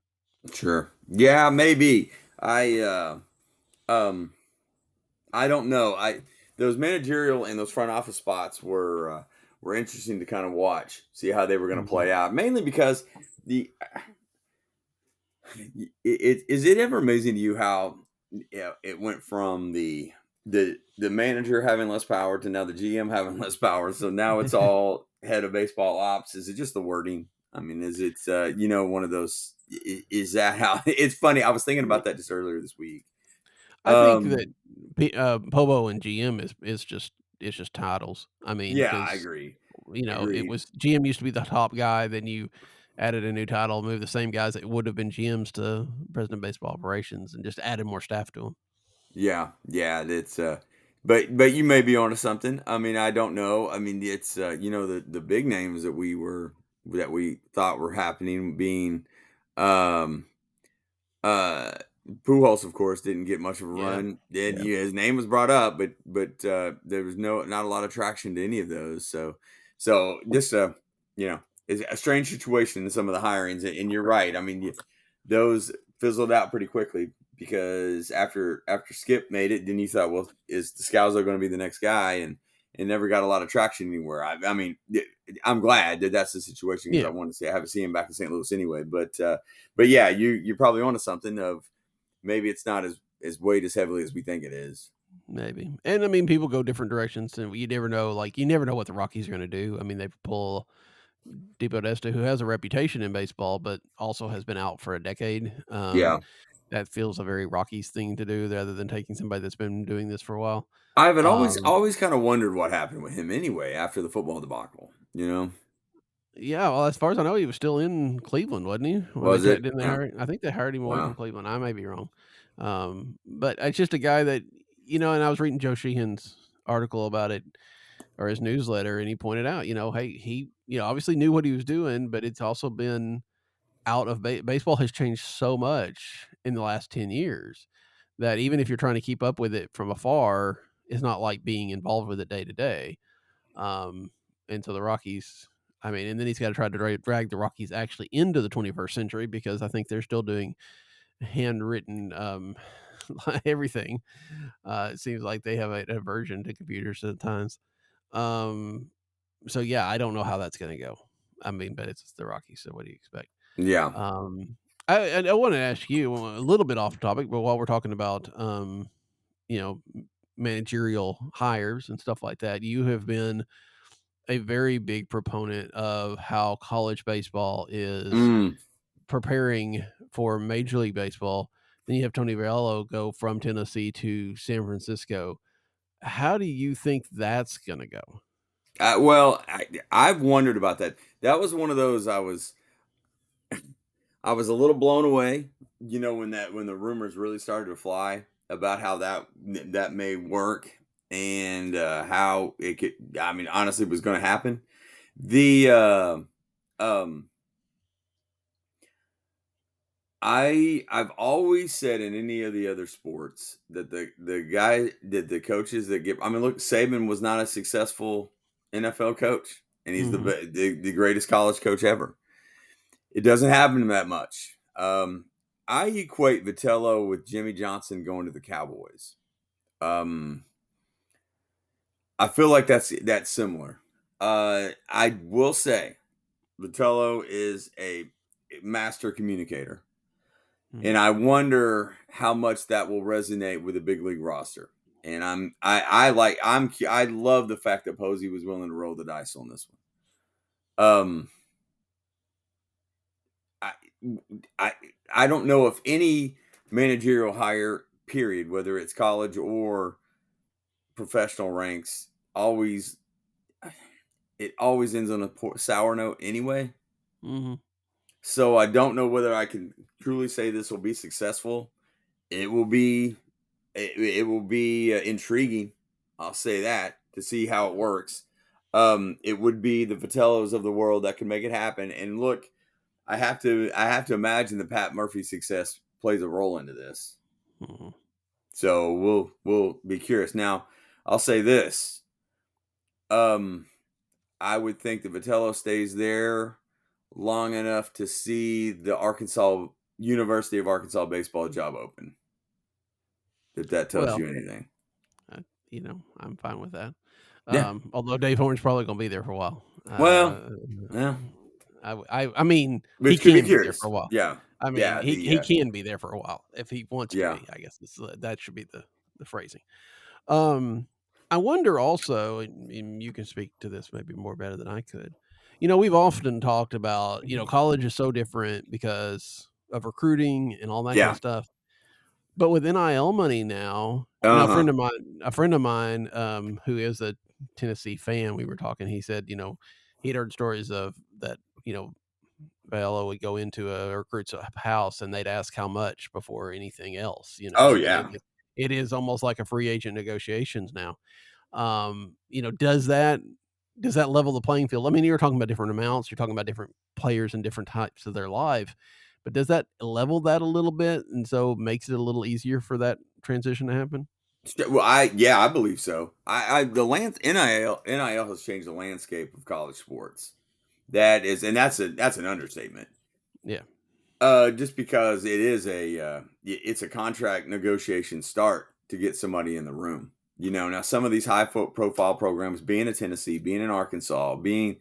Sure. Yeah, maybe. Um I don't know. I Those managerial and those front office spots were interesting to kind of watch, see how they were going to Mhm. play out. Mainly because the is it ever amazing to you how it went from the manager having less power to now the GM having less power? So now it's all head of baseball ops. Is it just the wording? I mean, is it one of those? Is that how? It's funny. I was thinking about that just earlier this week. I think that Um, Pobo and GM is just it's just titles. I mean, yeah, I because agree. it Agreed. was GM used to be the top guy, then you added a new title, moved the same guys that would have been GMs to president of baseball operations, and just added more staff to them. Yeah, yeah, that's but you may be onto something. I mean, I don't know. I mean, it's the big names that we thought were happening being um uh, Pujols, of course, didn't get much of a Yeah, run. Did yeah, his name was brought up, but there was not a lot of traction to any of those. So just it's a strange situation in some of the hirings. And you're right. I mean, those fizzled out pretty quickly because after Skip made it, then you thought, well, is Descalso going to be the next guy? And never got a lot of traction anywhere. I mean, I'm glad that that's the situation because I yeah. wanted to have to see him back in St. Louis anyway. But yeah, you're probably onto something of maybe it's not as weighed as heavily as we think it is. Maybe. And I mean, people go different directions, and you never know. Like, you never know what the Rockies are going to do. I mean, they pull Depot Desta, who has a reputation in baseball, but also has been out for a decade. Yeah, That feels a very Rockies thing to do rather than taking somebody that's been doing this for a while. I've Um, always kind of wondered what happened with him anyway after the football debacle. yeah, well, as far as I know, he was still in Cleveland, wasn't he? When Was it? didn't they Yeah. hire? I think they hired him away from Wow. Cleveland. I may be wrong, but it's just a guy that And I was reading Joe Sheehan's article about it or his newsletter, and he pointed out, hey, he obviously knew what he was doing, but it's also been out of baseball has changed so much in the last 10 years that even if you're trying to keep up with it from afar, it's not like being involved with it day to day. Um, and so the Rockies, I mean, and then he's got to try to drag the Rockies actually into the 21st century because I think they're still doing handwritten everything. It seems like they have an aversion to computers at times. Um, so yeah, I don't know how that's going to go. I mean, but it's the Rockies, so what do you expect? Yeah. Um, I want to ask you a little bit off topic, but while we're talking about you know managerial hires and stuff like that, you have been a very big proponent of how college baseball is Mm. preparing for Major League Baseball. Then you have Tony Vitello go from Tennessee to San Francisco. How do you think that's going to go? Well, I've wondered about that. That was one of those I was a little blown away, when the rumors really started to fly about how that may work and how it could. I mean, honestly, was going to happen. The um, I've always said in any of the other sports that the coaches that get. I mean, look, Saban was not a successful NFL coach, and he's Mhm. the greatest college coach ever. It doesn't happen that much. I equate Vitello with Jimmy Johnson going to the Cowboys. Um, I feel like that's similar. I will say Vitello is a master communicator, Mhm. and I wonder how much that will resonate with a big league roster. And I love the fact that Posey was willing to roll the dice on this one. I I I don't know if any managerial hire, period, whether it's college or professional ranks, always it always ends on a sour note anyway. Mm-hmm. So I don't know whether I can truly say this will be successful. It will be it will be intriguing. I'll say that to see how it works. It would be the Vitellos of the world that can make it happen. And look, I have to imagine that Pat Murphy's success plays a role into this. Mm-hmm. So we'll be curious. Now, I'll say this. I would think the Vitello stays there long enough to see the University of Arkansas baseball job open. If that tells Well, you anything. I'm fine with that. Yeah. Although Dave Horn's probably going to be there for a while. Well, yeah. I mean, he Which could be can be there for curious. a while. Yeah. I mean, Yeah. he can be there for a while if he wants to Yeah. be. I guess that should be the phrasing. I wonder also, and you can speak to this maybe more better than I could. We've often talked about college is so different because of recruiting and all that kind of Yeah. stuff. But with NIL money now, a Uh-huh. friend of mine, who is a Tennessee fan, we were talking. He said, he'd heard stories of that, Vitello would go into a recruit's house and they'd ask how much before anything else. Oh And yeah. it is almost like a free agent negotiations now. Does that level the playing field? I mean, you're talking about different amounts. You're talking about different players and different types of their life. But does that level that a little bit, and so makes it a little easier for that transition to happen? Well, I believe so. The NIL has changed the landscape of college sports. That's an understatement. Yeah. Just because it's a contract negotiation start to get somebody in the room. Now some of these high profile programs, being in Tennessee, being in Arkansas, there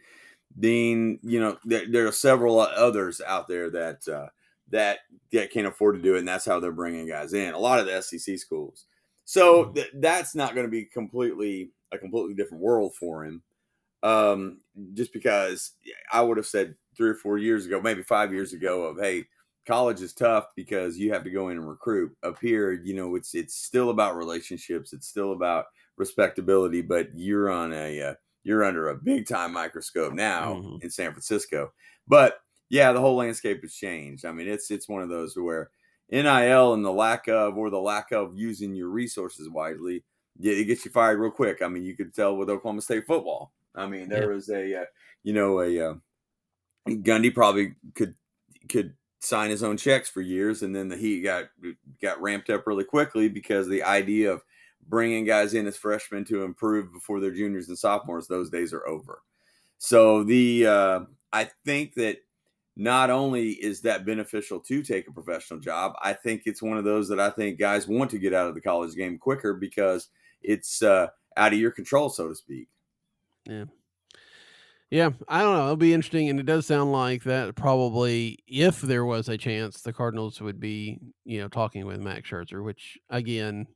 are several others out there that can't afford to do it, and that's how they're bringing guys in. A lot of the SEC schools, so Mhm. that's not going to be a completely different world for him. Just because I would have said 3 or 4 years ago, maybe 5 years ago, of hey, college is tough because you have to go in and recruit. Up here, it's still about relationships. It's still about respectability, but you're under a big time microscope now Mhm. in San Francisco. But yeah, the whole landscape has changed. I mean, it's one of those where NIL and the lack of using your resources wisely, it gets you fired real quick. I mean, you could tell with Oklahoma State football. I mean, Yeah. there was Gundy probably could sign his own checks for years, and then he got ramped up really quickly because the idea of bringing guys in as freshmen to improve before they're juniors and sophomores, those days are over. So I think that not only is that beneficial to take a professional job, I think it's one of those that I think guys want to get out of the college game quicker because it's out of your control, so to speak. Yeah. Yeah, I don't know. It'll be interesting, and it does sound like that probably, if there was a chance, the Cardinals would be, talking with Max Scherzer, which again,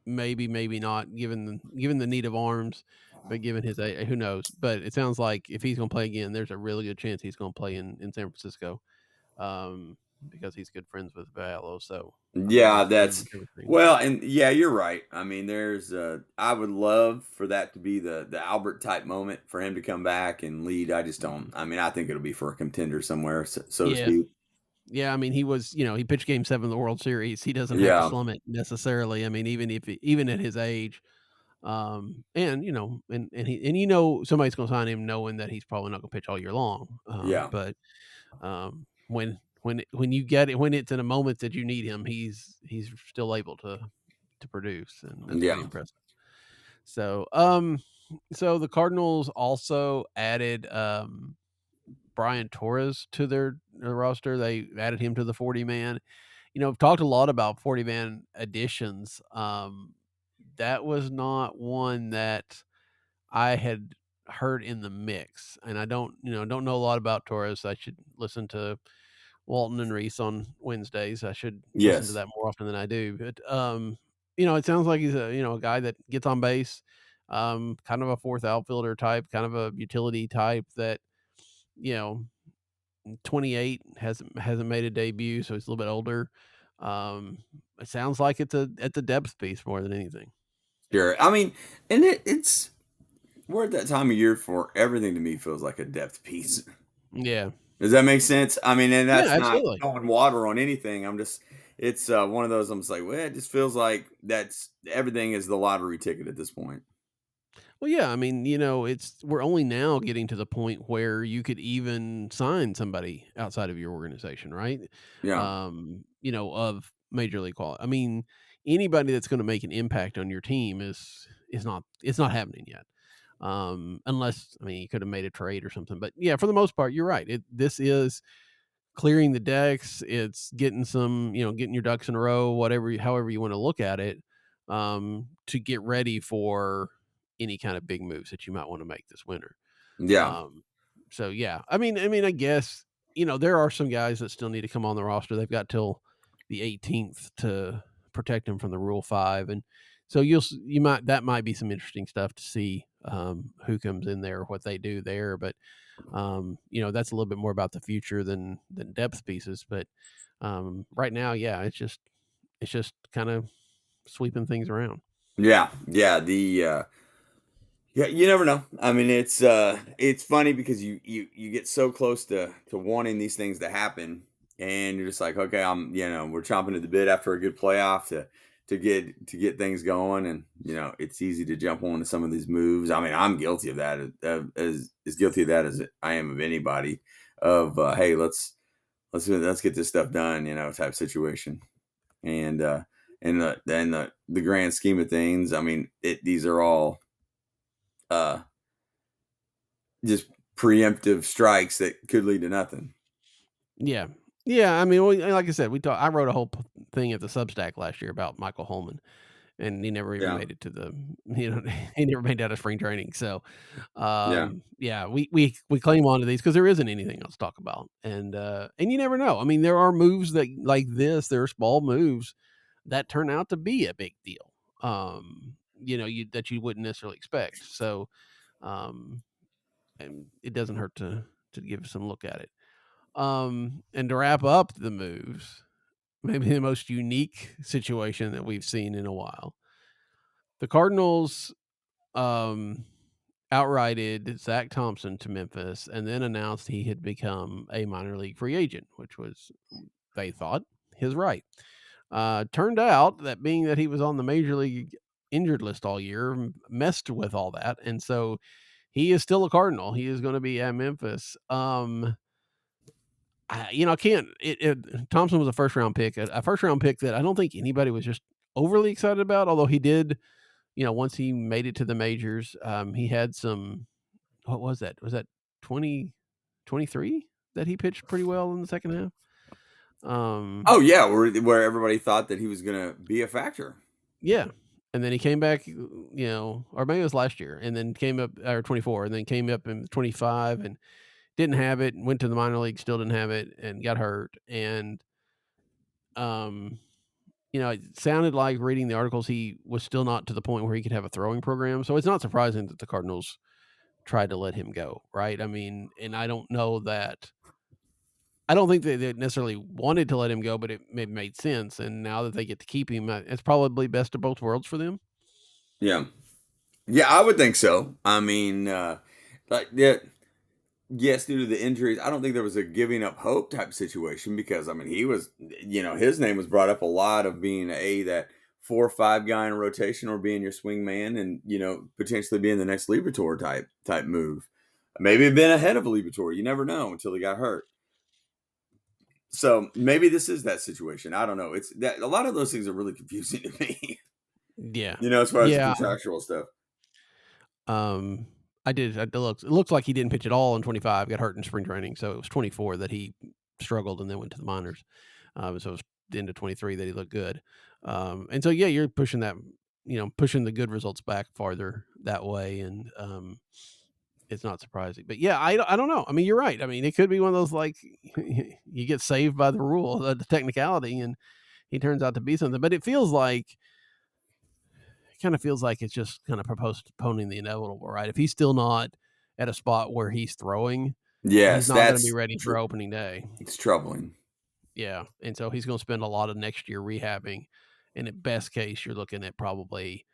maybe not, given the need of arms, but given his who knows? But it sounds like if he's going to play again, there's a really good chance he's going to play in San Francisco, because he's good friends with Vitello. So Yeah, with Winn that's and everything. well, and yeah, you're right. I mean, I would love for that to be the Albert type moment for him to come back and lead. I just don't. I mean, I think it'll be for a contender somewhere, so to Yeah. speak. Yeah, I mean, he was, he pitched Game 7 of the World Series. He doesn't have to Yeah, slum it necessarily. I mean, even at his age, and somebody's gonna sign him knowing that he's probably not gonna pitch all year long. yeah, But when you get it, when it's in a moment that you need him, he's still able to produce, and that's pretty yeah. impressive. So, so the Cardinals also added Brian Torres to their roster. They added him to the 40 man. We've talked a lot about 40 man additions. That was not one that I had heard in the mix, and I don't know a lot about Torres. I should listen to Walton and Reese on Wednesdays. I should listen to Yes. that more often than I do. But it sounds like he's a guy that gets on base, kind of a fourth outfielder type, kind of a utility type that, you know, 28 hasn't made a debut, so he's a little bit older. It sounds like it's at the depth piece more than anything. Sure. I mean, and it's we're at that time of year for everything to me feels like a depth piece. Yeah. Does that make sense? I mean, and Yeah, that's not absolutely. throwing water on anything. I'm just, it's one of those. I'm just like, well, it just feels like that's everything is the lottery ticket at this point. Well, yeah, I mean, we're only now getting to the point where you could even sign somebody outside of your organization, right? Yeah, Of major league quality. I mean, anybody that's going to make an impact on your team is not it's not happening yet. Unless I mean, you could have made a trade or something. But yeah, for the most part, you're right. This is clearing the decks. It's getting getting your ducks in a row, however you want to look at it, to get ready for any kind of big moves that you might want to make this winter. yeah, Um, so yeah, I guess there are some guys that still need to come on the roster. They've got till the 18th to protect them from the Rule 5, and so that might be some interesting stuff to see who comes in there, what they do there, but that's a little bit more about the future than depth pieces. But right now, yeah, it's just kind of sweeping things around. yeah, yeah. Yeah, you never know. I mean, it's funny because you get so close to wanting these things to happen, and you're just like, okay, we're chomping at the bit after a good playoff to get things going, and it's easy to jump on to some of these moves. I mean, I'm guilty of that, as guilty of that as I am of anybody. Of hey, let's get this stuff done, type situation, and in the grand scheme of things, I mean, these are all uh just preemptive strikes that could lead to nothing. Yeah, yeah. I mean, like I said, I wrote a whole thing at the Substack last year about Michael Holman, and he never even Yeah, made it to he never made it out of spring training. So, yeah, yeah, we claim onto these because there isn't anything else to talk about, and you never know. I mean, there are moves that like this. There are small moves that turn out to be a big deal. That you wouldn't necessarily expect. So, um, and it doesn't hurt to give some look at it. And to wrap up the moves, maybe the most unique situation that we've seen in a while. The Cardinals outrighted Zach Thompson to Memphis and then announced he had become a minor league free agent, which was, they thought, his right. Turned out that being that he was on the major league injured list all year messed with all that. And so he is still a Cardinal. He is going to be at Memphis. I can't. Thompson was a first round pick, a first round pick that I don't think anybody was just overly excited about. Although he did, once he made it to the majors, he had some. What was that? Was that 2023 that he pitched pretty well in the second half? oh yeah, where everybody thought that he was gonna be a factor. Yeah. And then he came back, or maybe it was last year, and then came up, or 24, and then came up in 25 and didn't have it, and went to the minor league, still didn't have it, and got hurt. And um, it sounded like reading the articles he was still not to the point where he could have a throwing program. So it's not surprising that the Cardinals tried to let him go, right? I mean, and I don't think they necessarily wanted to let him go, but it made sense. And now that they get to keep him, it's probably best of both worlds for them. Yeah, yeah, I would think so. I mean, like yeah, yes, due to the injuries, I don't think there was a giving up hope type situation because I mean he was, his name was brought up a lot of being that 4 or 5 guy in a rotation or being your swing man and potentially being the next Liberatore type move. Maybe have been ahead of Liberatore. You never know until he got hurt. So maybe this is that situation. I don't know. It's that a lot of those things are really confusing to me. Yeah. As far as the Yeah. contractual stuff. I did. It looks like he didn't pitch at all in 25, got hurt in spring training. So it was 24 that he struggled and then went to the minors. So it was the end of 23 that he looked good. And so, yeah, you're pushing that, pushing the good results back farther that way. And, it's not surprising, but yeah, I don't know. I mean, you're right. I mean, it could be one of those, like, you get saved by the rule, the technicality, and he turns out to be something, but it feels like kind of feels like it's just kind of postponing the inevitable, right? If he's still not at a spot where he's throwing, he's Yes, not going to be that's ready for opening day. it's troubling. Yeah, and so he's going to spend a lot of next year rehabbing, and at best case, you're looking at probably,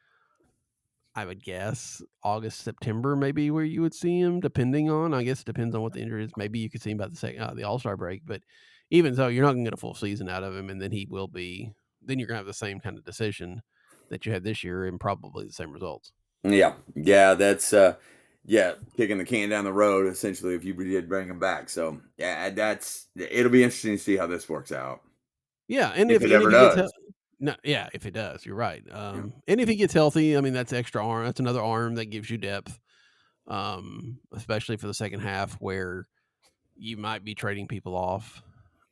I would guess, August, September, maybe where you would see him. Depending on, I guess, it depends on what the injury is. Maybe you could see him by the All-Star break, but even so, you're not going to get a full season out of him, and then he will be. Then you're going to have the same kind of decision that you had this year, and probably the same results. Yeah, yeah, that's yeah, kicking the can down the road essentially if you did bring him back. So yeah, it'll be interesting to see how this works out Yeah, and if if it and if ever he gets does. no, yeah, if it does, you're right. Yeah, And if he gets healthy, I mean, that's extra arm. That's another arm that gives you depth, especially for the second half where you might be trading people off.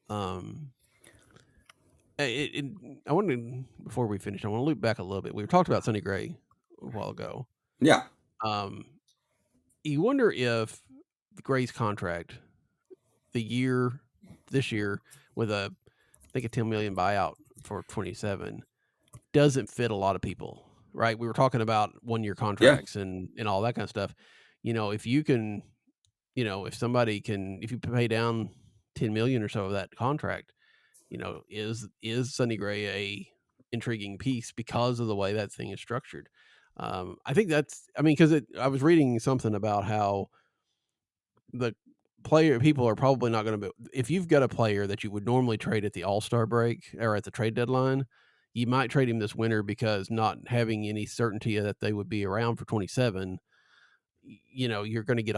Um, I want to before we finish, I want to loop back a little bit. We talked about Sonny Gray a while ago. yeah, Um, you wonder if the Gray's contract, this year, with I think a 10 million buyout for 27, doesn't fit a lot of people, right? We were talking about 1-year yeah, contracts and all that kind of stuff. If you can, if somebody can, if you pay down 10 million or so of that contract, is Sonny Gray a intriguing piece because of the way that thing is structured? I think I mean, because I was reading something about how the people are probably not going to be, if you've got a player that you would normally trade at the All-Star break or at the trade deadline, you might trade him this winter because not having any certainty that they would be around for 27, you're going to get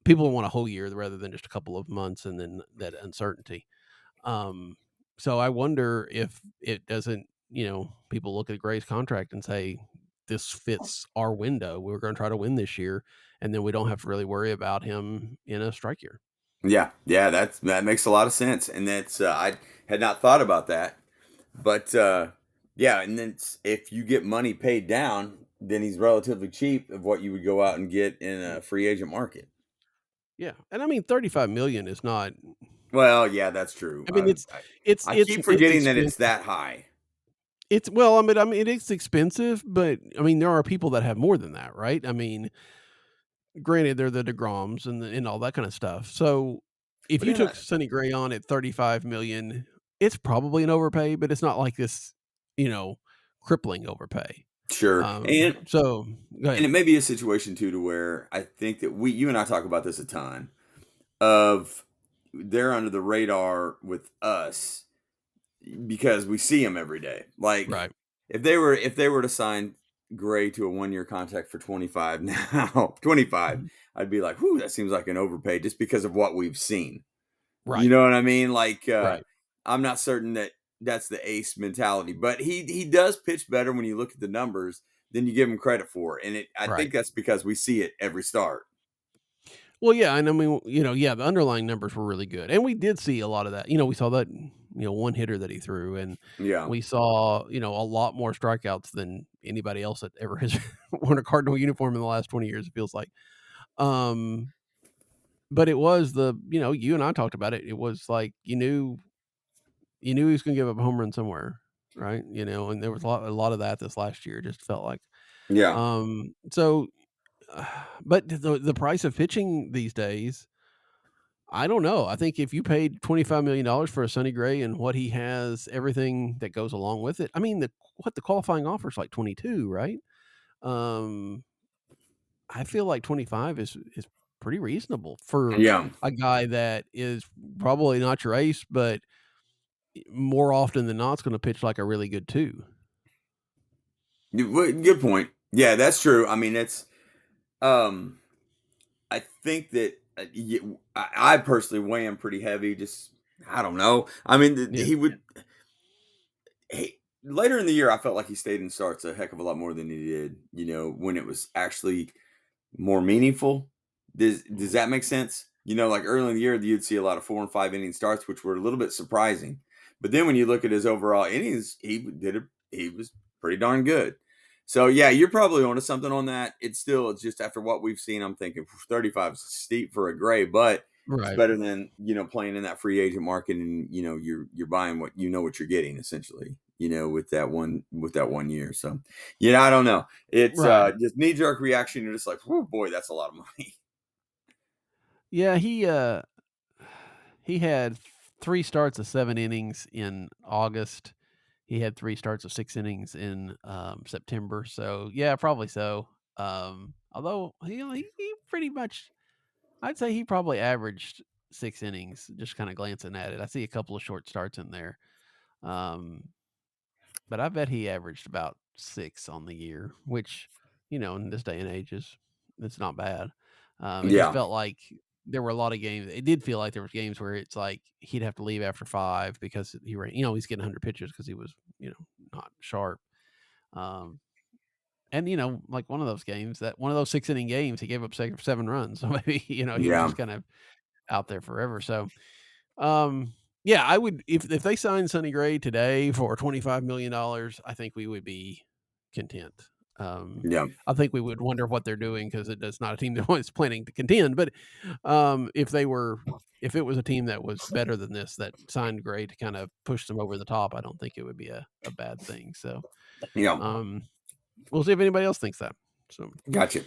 people want a whole year rather than just a couple of months and then that uncertainty. Um, so I wonder if it doesn't, people look at Gray's contract and say, this fits our window. We're going to try to win this year, and then we don't have to really worry about him in a strike year. yeah, yeah. That makes a lot of sense, and that's I had not thought about that, but yeah, and then if you get money paid down, then he's relatively cheap of what you would go out and get in a free agent market. Yeah, and I mean 35 million is not. Well, yeah, that's true. I mean it's I it's keep it's forgetting that it's expensive. that high. It's well, I mean it's expensive, but I mean there are people that have more than that, right? I mean, granted they're the DeGroms and all that kind of stuff. So if But you in took a, Sonny Gray on at 35 million, it's probably an overpay, but it's not like this, you know, crippling overpay. sure, So go and ahead. it may be a situation too to where I think that you and I talk about this a ton of they're under the radar with us because we see them every day. Like Right. if they were to sign Gray to a 1 year contract for 25 now, 25, Mhm. I'd be like, whew, that seems like an overpay just because of what we've seen. You Right. know what I mean? Like Right. I'm not certain that that's the ace mentality, but he does pitch better when you look at the numbers than you give him credit for. And I Right. think that's because we see it every start. Well, yeah, and I mean, yeah, the underlying numbers were really good, and we did see a lot of that. We saw that, one hitter that he threw, and Yeah. we saw, a lot more strikeouts than anybody else that ever has worn a Cardinal uniform in the last 20 years. It feels like, um, but it was you and I talked about it. It was like you knew he was going to give up a home run somewhere, right? And there was a lot of that this last year. Just felt like, Yeah. so, but the price of pitching these days. I don't know. I think if you paid $25 million for a Sonny Gray and what he has, everything that goes along with it. I mean, the qualifying offer is like 22, right? Um, I feel like 25 is pretty reasonable for Yeah. a guy that is probably not your ace, but more often than not, is going to pitch like a really good two. Good point. Yeah, that's true. I mean, it's um I think that I personally weigh him pretty heavy. Just I don't know. I mean, Yeah, he would. Later in the year, I felt like he stayed in starts a heck of a lot more than he did. When it was actually more meaningful. Does mhm, that make sense? Like early in the year, you'd see a lot of 4 and 5 inning starts, which were a little bit surprising. But then when you look at his overall innings, he was pretty darn good. So yeah, you're probably onto something on that. It's just after what we've seen, I'm thinking 35 is steep for a Gray, but it's right. better than playing in that free agent market and you're buying what you're getting essentially. with that one year. So, I don't know. It's Right. just knee jerk reaction. You're just like, oh boy, that's a lot of money. Yeah, he had 3 starts of 7 innings in August. He had 3 starts of 6 innings in, September, so, yeah, probably so. Although, he pretty much I'd say he probably averaged 6 innings, just kinda glancing at it. I see a couple of short starts in there. Um, but I bet he averaged about 6 on the year, which, in this day and age it's not bad. It just Yeah, felt like there were a lot of games. It did feel like there was games where it's like he'd have to leave after 5 because he's getting 100 pitches because he was, not sharp. Um, and like one of those games, that one of those 6 inning games, he gave up 7 runs. So maybe, he was yeah, just kind of out there forever. So, um, yeah, I would if they signed Sonny Gray today for $25 million, I think we would be content. Um, yeah, I think we would wonder what they're doing because it's not a team that was planning to contend. But if it was a team that was better than this that signed Gray to kind of push them over the top, I don't think it would be a bad thing. So yeah. um, we'll see if anybody else thinks that. So Gotcha.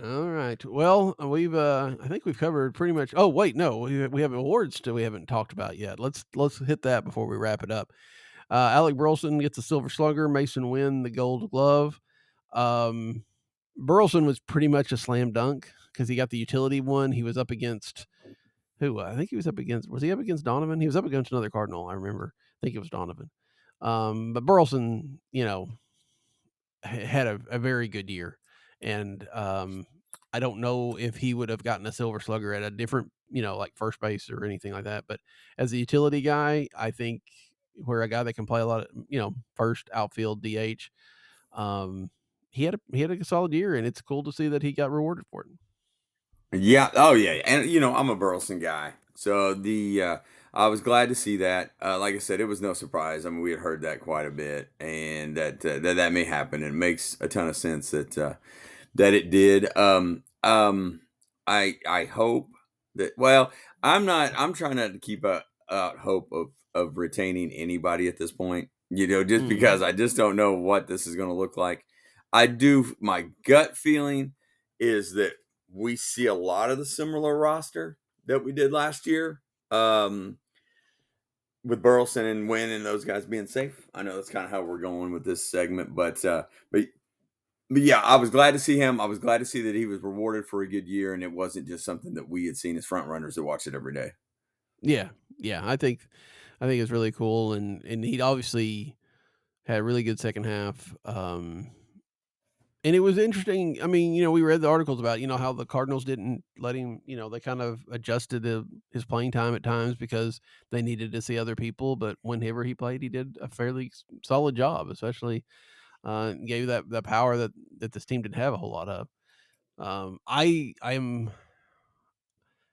all right. Well, I think we've covered pretty much. Oh, wait, no, we have awards still we haven't talked about yet. Let's hit that before we wrap it up. Alec Burleson gets the Silver Slugger. Masyn Winn the Gold Glove. Um, Burleson was pretty much a slam dunk because he got the utility one. He was up against who? I think he was up against. Was he up against Donovan? He was up against another Cardinal. I remember. I think it was Donovan. But Burleson, had a very good year, and I don't know if he would have gotten a Silver Slugger at a different, like first base or anything like that. But as a utility guy, I think where a guy that can play a lot of, first outfield DH, um, he had a solid year, and it's cool to see that he got rewarded for it. Yeah. Oh, yeah. And I'm a Burleson guy, so the I was glad to see that. Like I said, it was no surprise. I mean, we had heard that quite a bit, and that may happen. And it makes a ton of sense that it did. I hope that. Well, I'm not. I'm trying not to keep out hope of retaining anybody at this point. Just Mhm. because I just don't know what this is going to look like. I do. My gut feeling is that we see a lot of the similar roster that we did last year. Um, with Burleson and Winn and those guys being safe. I know that's kind of how we're going with this segment, but yeah, I was glad to see him. I was glad to see that he was rewarded for a good year, and it wasn't just something that we had seen as front runners that watched it every day. Yeah, yeah, I think it's really cool, and he obviously had a really good second half. And it was interesting. I mean, we read the articles about, how the Cardinals didn't let him, they kind of adjusted his playing time at times because they needed to see other people. But whenever he played, he did a fairly solid job, especially gave that power that this team didn't have a whole lot of.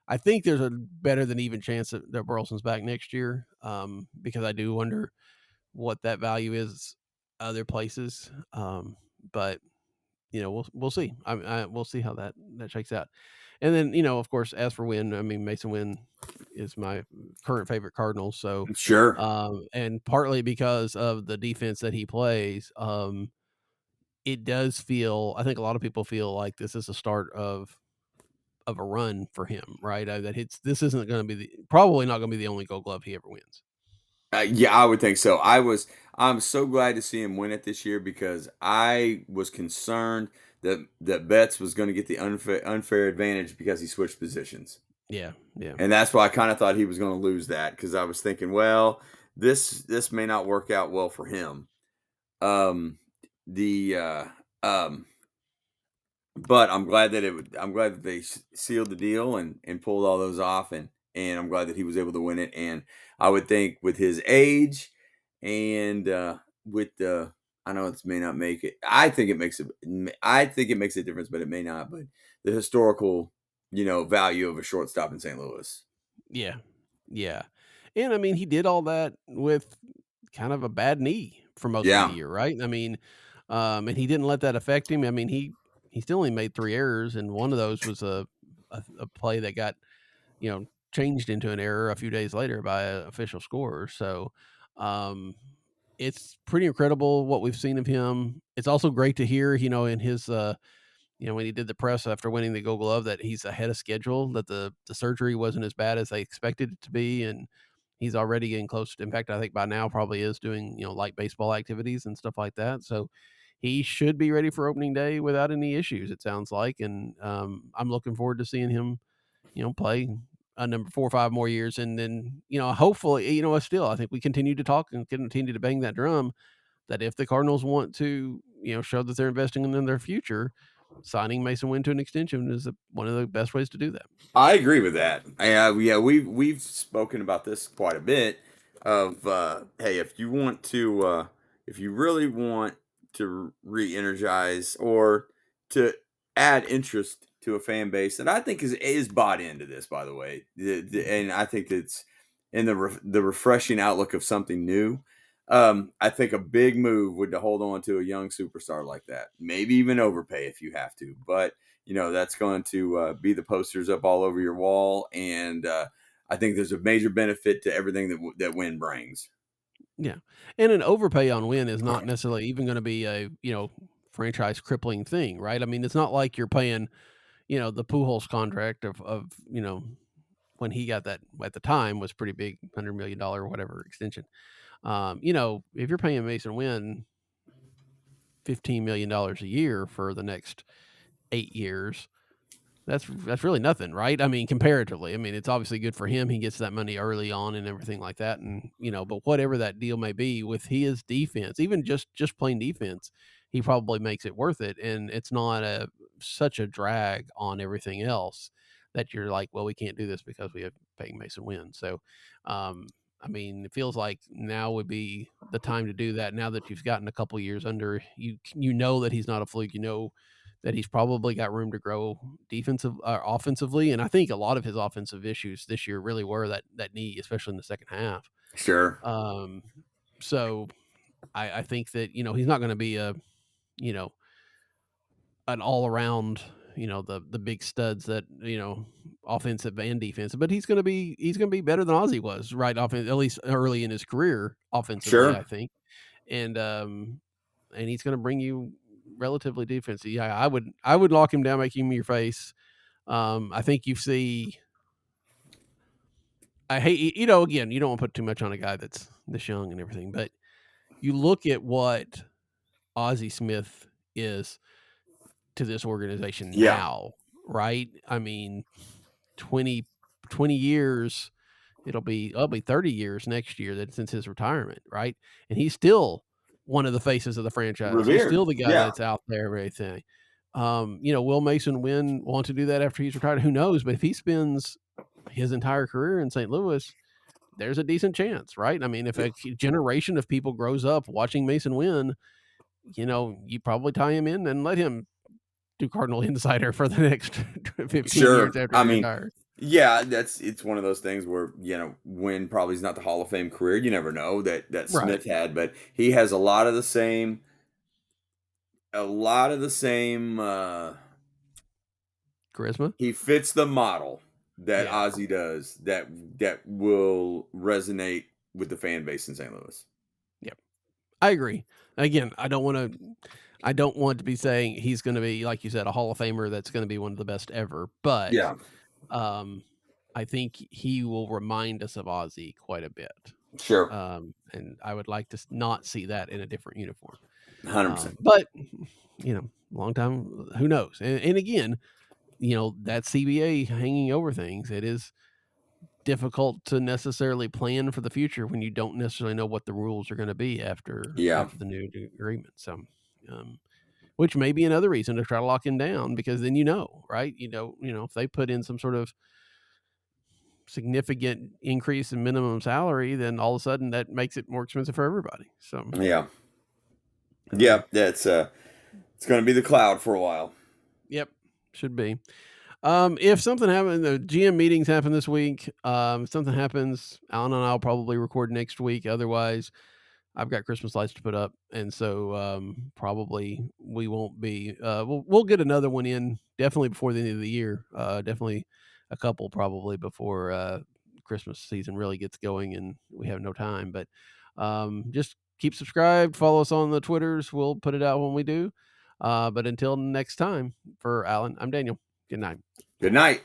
I think there's a better than even chance that Burleson's back next year, because I do wonder what that value is other places. But we'll see. We'll see how that shakes out. And then, of course, as for Winn, I mean, Masyn Winn is my current favorite Cardinal. So, Sure. and partly because of the defense that he plays, it does feel. I think a lot of people feel like this is the start of a run for him, right? That this isn't going to be probably not going to be the only Gold Glove he ever wins. Yeah, I would think so. I'm so glad to see him win it this year because I was concerned that Betts was going to get the unfair advantage because he switched positions. Yeah, yeah, And that's why I kind of thought he was going to lose that because I was thinking, well, this may not work out well for him. Um, the um, but I'm glad that they sealed the deal and pulled all those off, and I'm glad that he was able to win it. And I would think with his age and with the I know it may not make it. I think it makes a difference, but it may not. But the historical value of a shortstop in St. Louis. yeah, yeah. And I mean, he did all that with kind of a bad knee for most of the Yeah. year, right? I mean, and he didn't let that affect him. I mean, he still only made 3 errors, and one of those was a play that got changed into an error a few days later by an official scorer. So, um, it's pretty incredible what we've seen of him. It's also great to hear, in his, when he did the press after winning the Gold Glove, that he's ahead of schedule, that the surgery wasn't as bad as they expected it to be, and he's already getting close. In fact, I think by now probably is doing, light baseball activities and stuff like that. So he should be ready for opening day without any issues, it sounds like. And I'm looking forward to seeing him, play a number 4 or 5 more years. And then, hopefully, still, I think we continue to talk and continue to bang that drum that if the Cardinals want to, show that they're investing in their future, signing Masyn Winn to an extension is one of the best ways to do that. I agree with that. Yeah, we've spoken about this quite a bit. Of hey, if you really want to re-energize or to add interest to a fan base that I think is bought into this, by the way, and I think it's in the refreshing outlook of something new. I think a big move would to hold on to a young superstar like that. Maybe even overpay if you have to, but that's going to be the posters up all over your wall, and I think there's a major benefit to everything that Winn brings. Yeah, and an overpay on Winn is not necessarily even going to be a franchise crippling thing, right? I mean, it's not like you're paying the Pujols contract of when he got that at the time was pretty big, $100 million or whatever extension. If you're paying Masyn Winn $15 million a year for the next 8 years, that's really nothing, right? I mean, comparatively. I mean, it's obviously good for him. He gets that money early on and everything like that. And, but whatever that deal may be with his defense, even just plain defense, he probably makes it worth it. And it's not such a drag on everything else that you're like, well, we can't do this because we have paying Masyn Winn. So, I mean, it feels like now would be the time to do that. Now that you've gotten a couple years under you, that he's not a fluke. That he's probably got room to grow offensively, and I think a lot of his offensive issues this year really were that knee, especially in the second half. Sure. So I think that he's not going to be an all around the big studs that offensive and defensive, but he's going to be better than Ozzie was right off at least early in his career offensively, Sure. I think, and he's going to bring you relatively defensive. Yeah, I would lock him down, make him your face. I think you see. I hate again. You don't want to put too much on a guy that's this young and everything, but you look at what Ozzie Smith is to this organization Yeah. now, right? I mean, 20 years. It'll be 30 years next year that since his retirement, right? And he's still one of the faces of the franchise. He's Revered. still the guy Yeah. that's out there, everything. Will Masyn Winn want to do that after he's retired? Who knows? But if he spends his entire career in St. Louis, there's a decent chance, right? I mean, if a generation of people grows up watching Masyn Winn, you probably tie him in and let him do Cardinal Insider for the next 15 years Sure. after I he mean, retires. yeah, it's one of those things where Winn probably is not the Hall of Fame career. You never know that Right. Smith had, but he has a lot of the same. Charisma. He fits the model that Yeah. Ozzy does. That will resonate with the fan base in St. Louis. Yep. I agree. Again, I don't want to be saying he's going to be, like you said, a Hall of Famer that's going to be one of the best ever, but Yeah. I think he will remind us of Ozzy quite a bit. Sure. And I would like to not see that in a different uniform. 100%. But long time, who knows? And again, that CBA hanging over things, it is difficult to necessarily plan for the future when you don't necessarily know what the rules are going to be after Yeah. the new agreement. So, which may be another reason to try to lock him down, because then right? If they put in some sort of significant increase in minimum salary, then all of a sudden that makes it more expensive for everybody. So, Yeah. Yeah. That's it's going to be the cloud for a while. yep, should be. If something happens, the GM meetings happen this week. If something happens, Alan and I'll probably record next week. Otherwise, I've got Christmas lights to put up, and so probably we won't be. We'll get another one in definitely before the end of the year. Definitely a couple probably before Christmas season really gets going, and we have no time. But just keep subscribed. Follow us on the Twitters. We'll put it out when we do. But until next time, for Alan, I'm Daniel. Good night. Good night.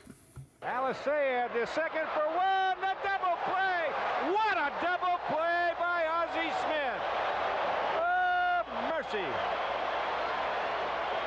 Alice the second for one, the double play. What a double play by Ozzie Smith. Oh, mercy.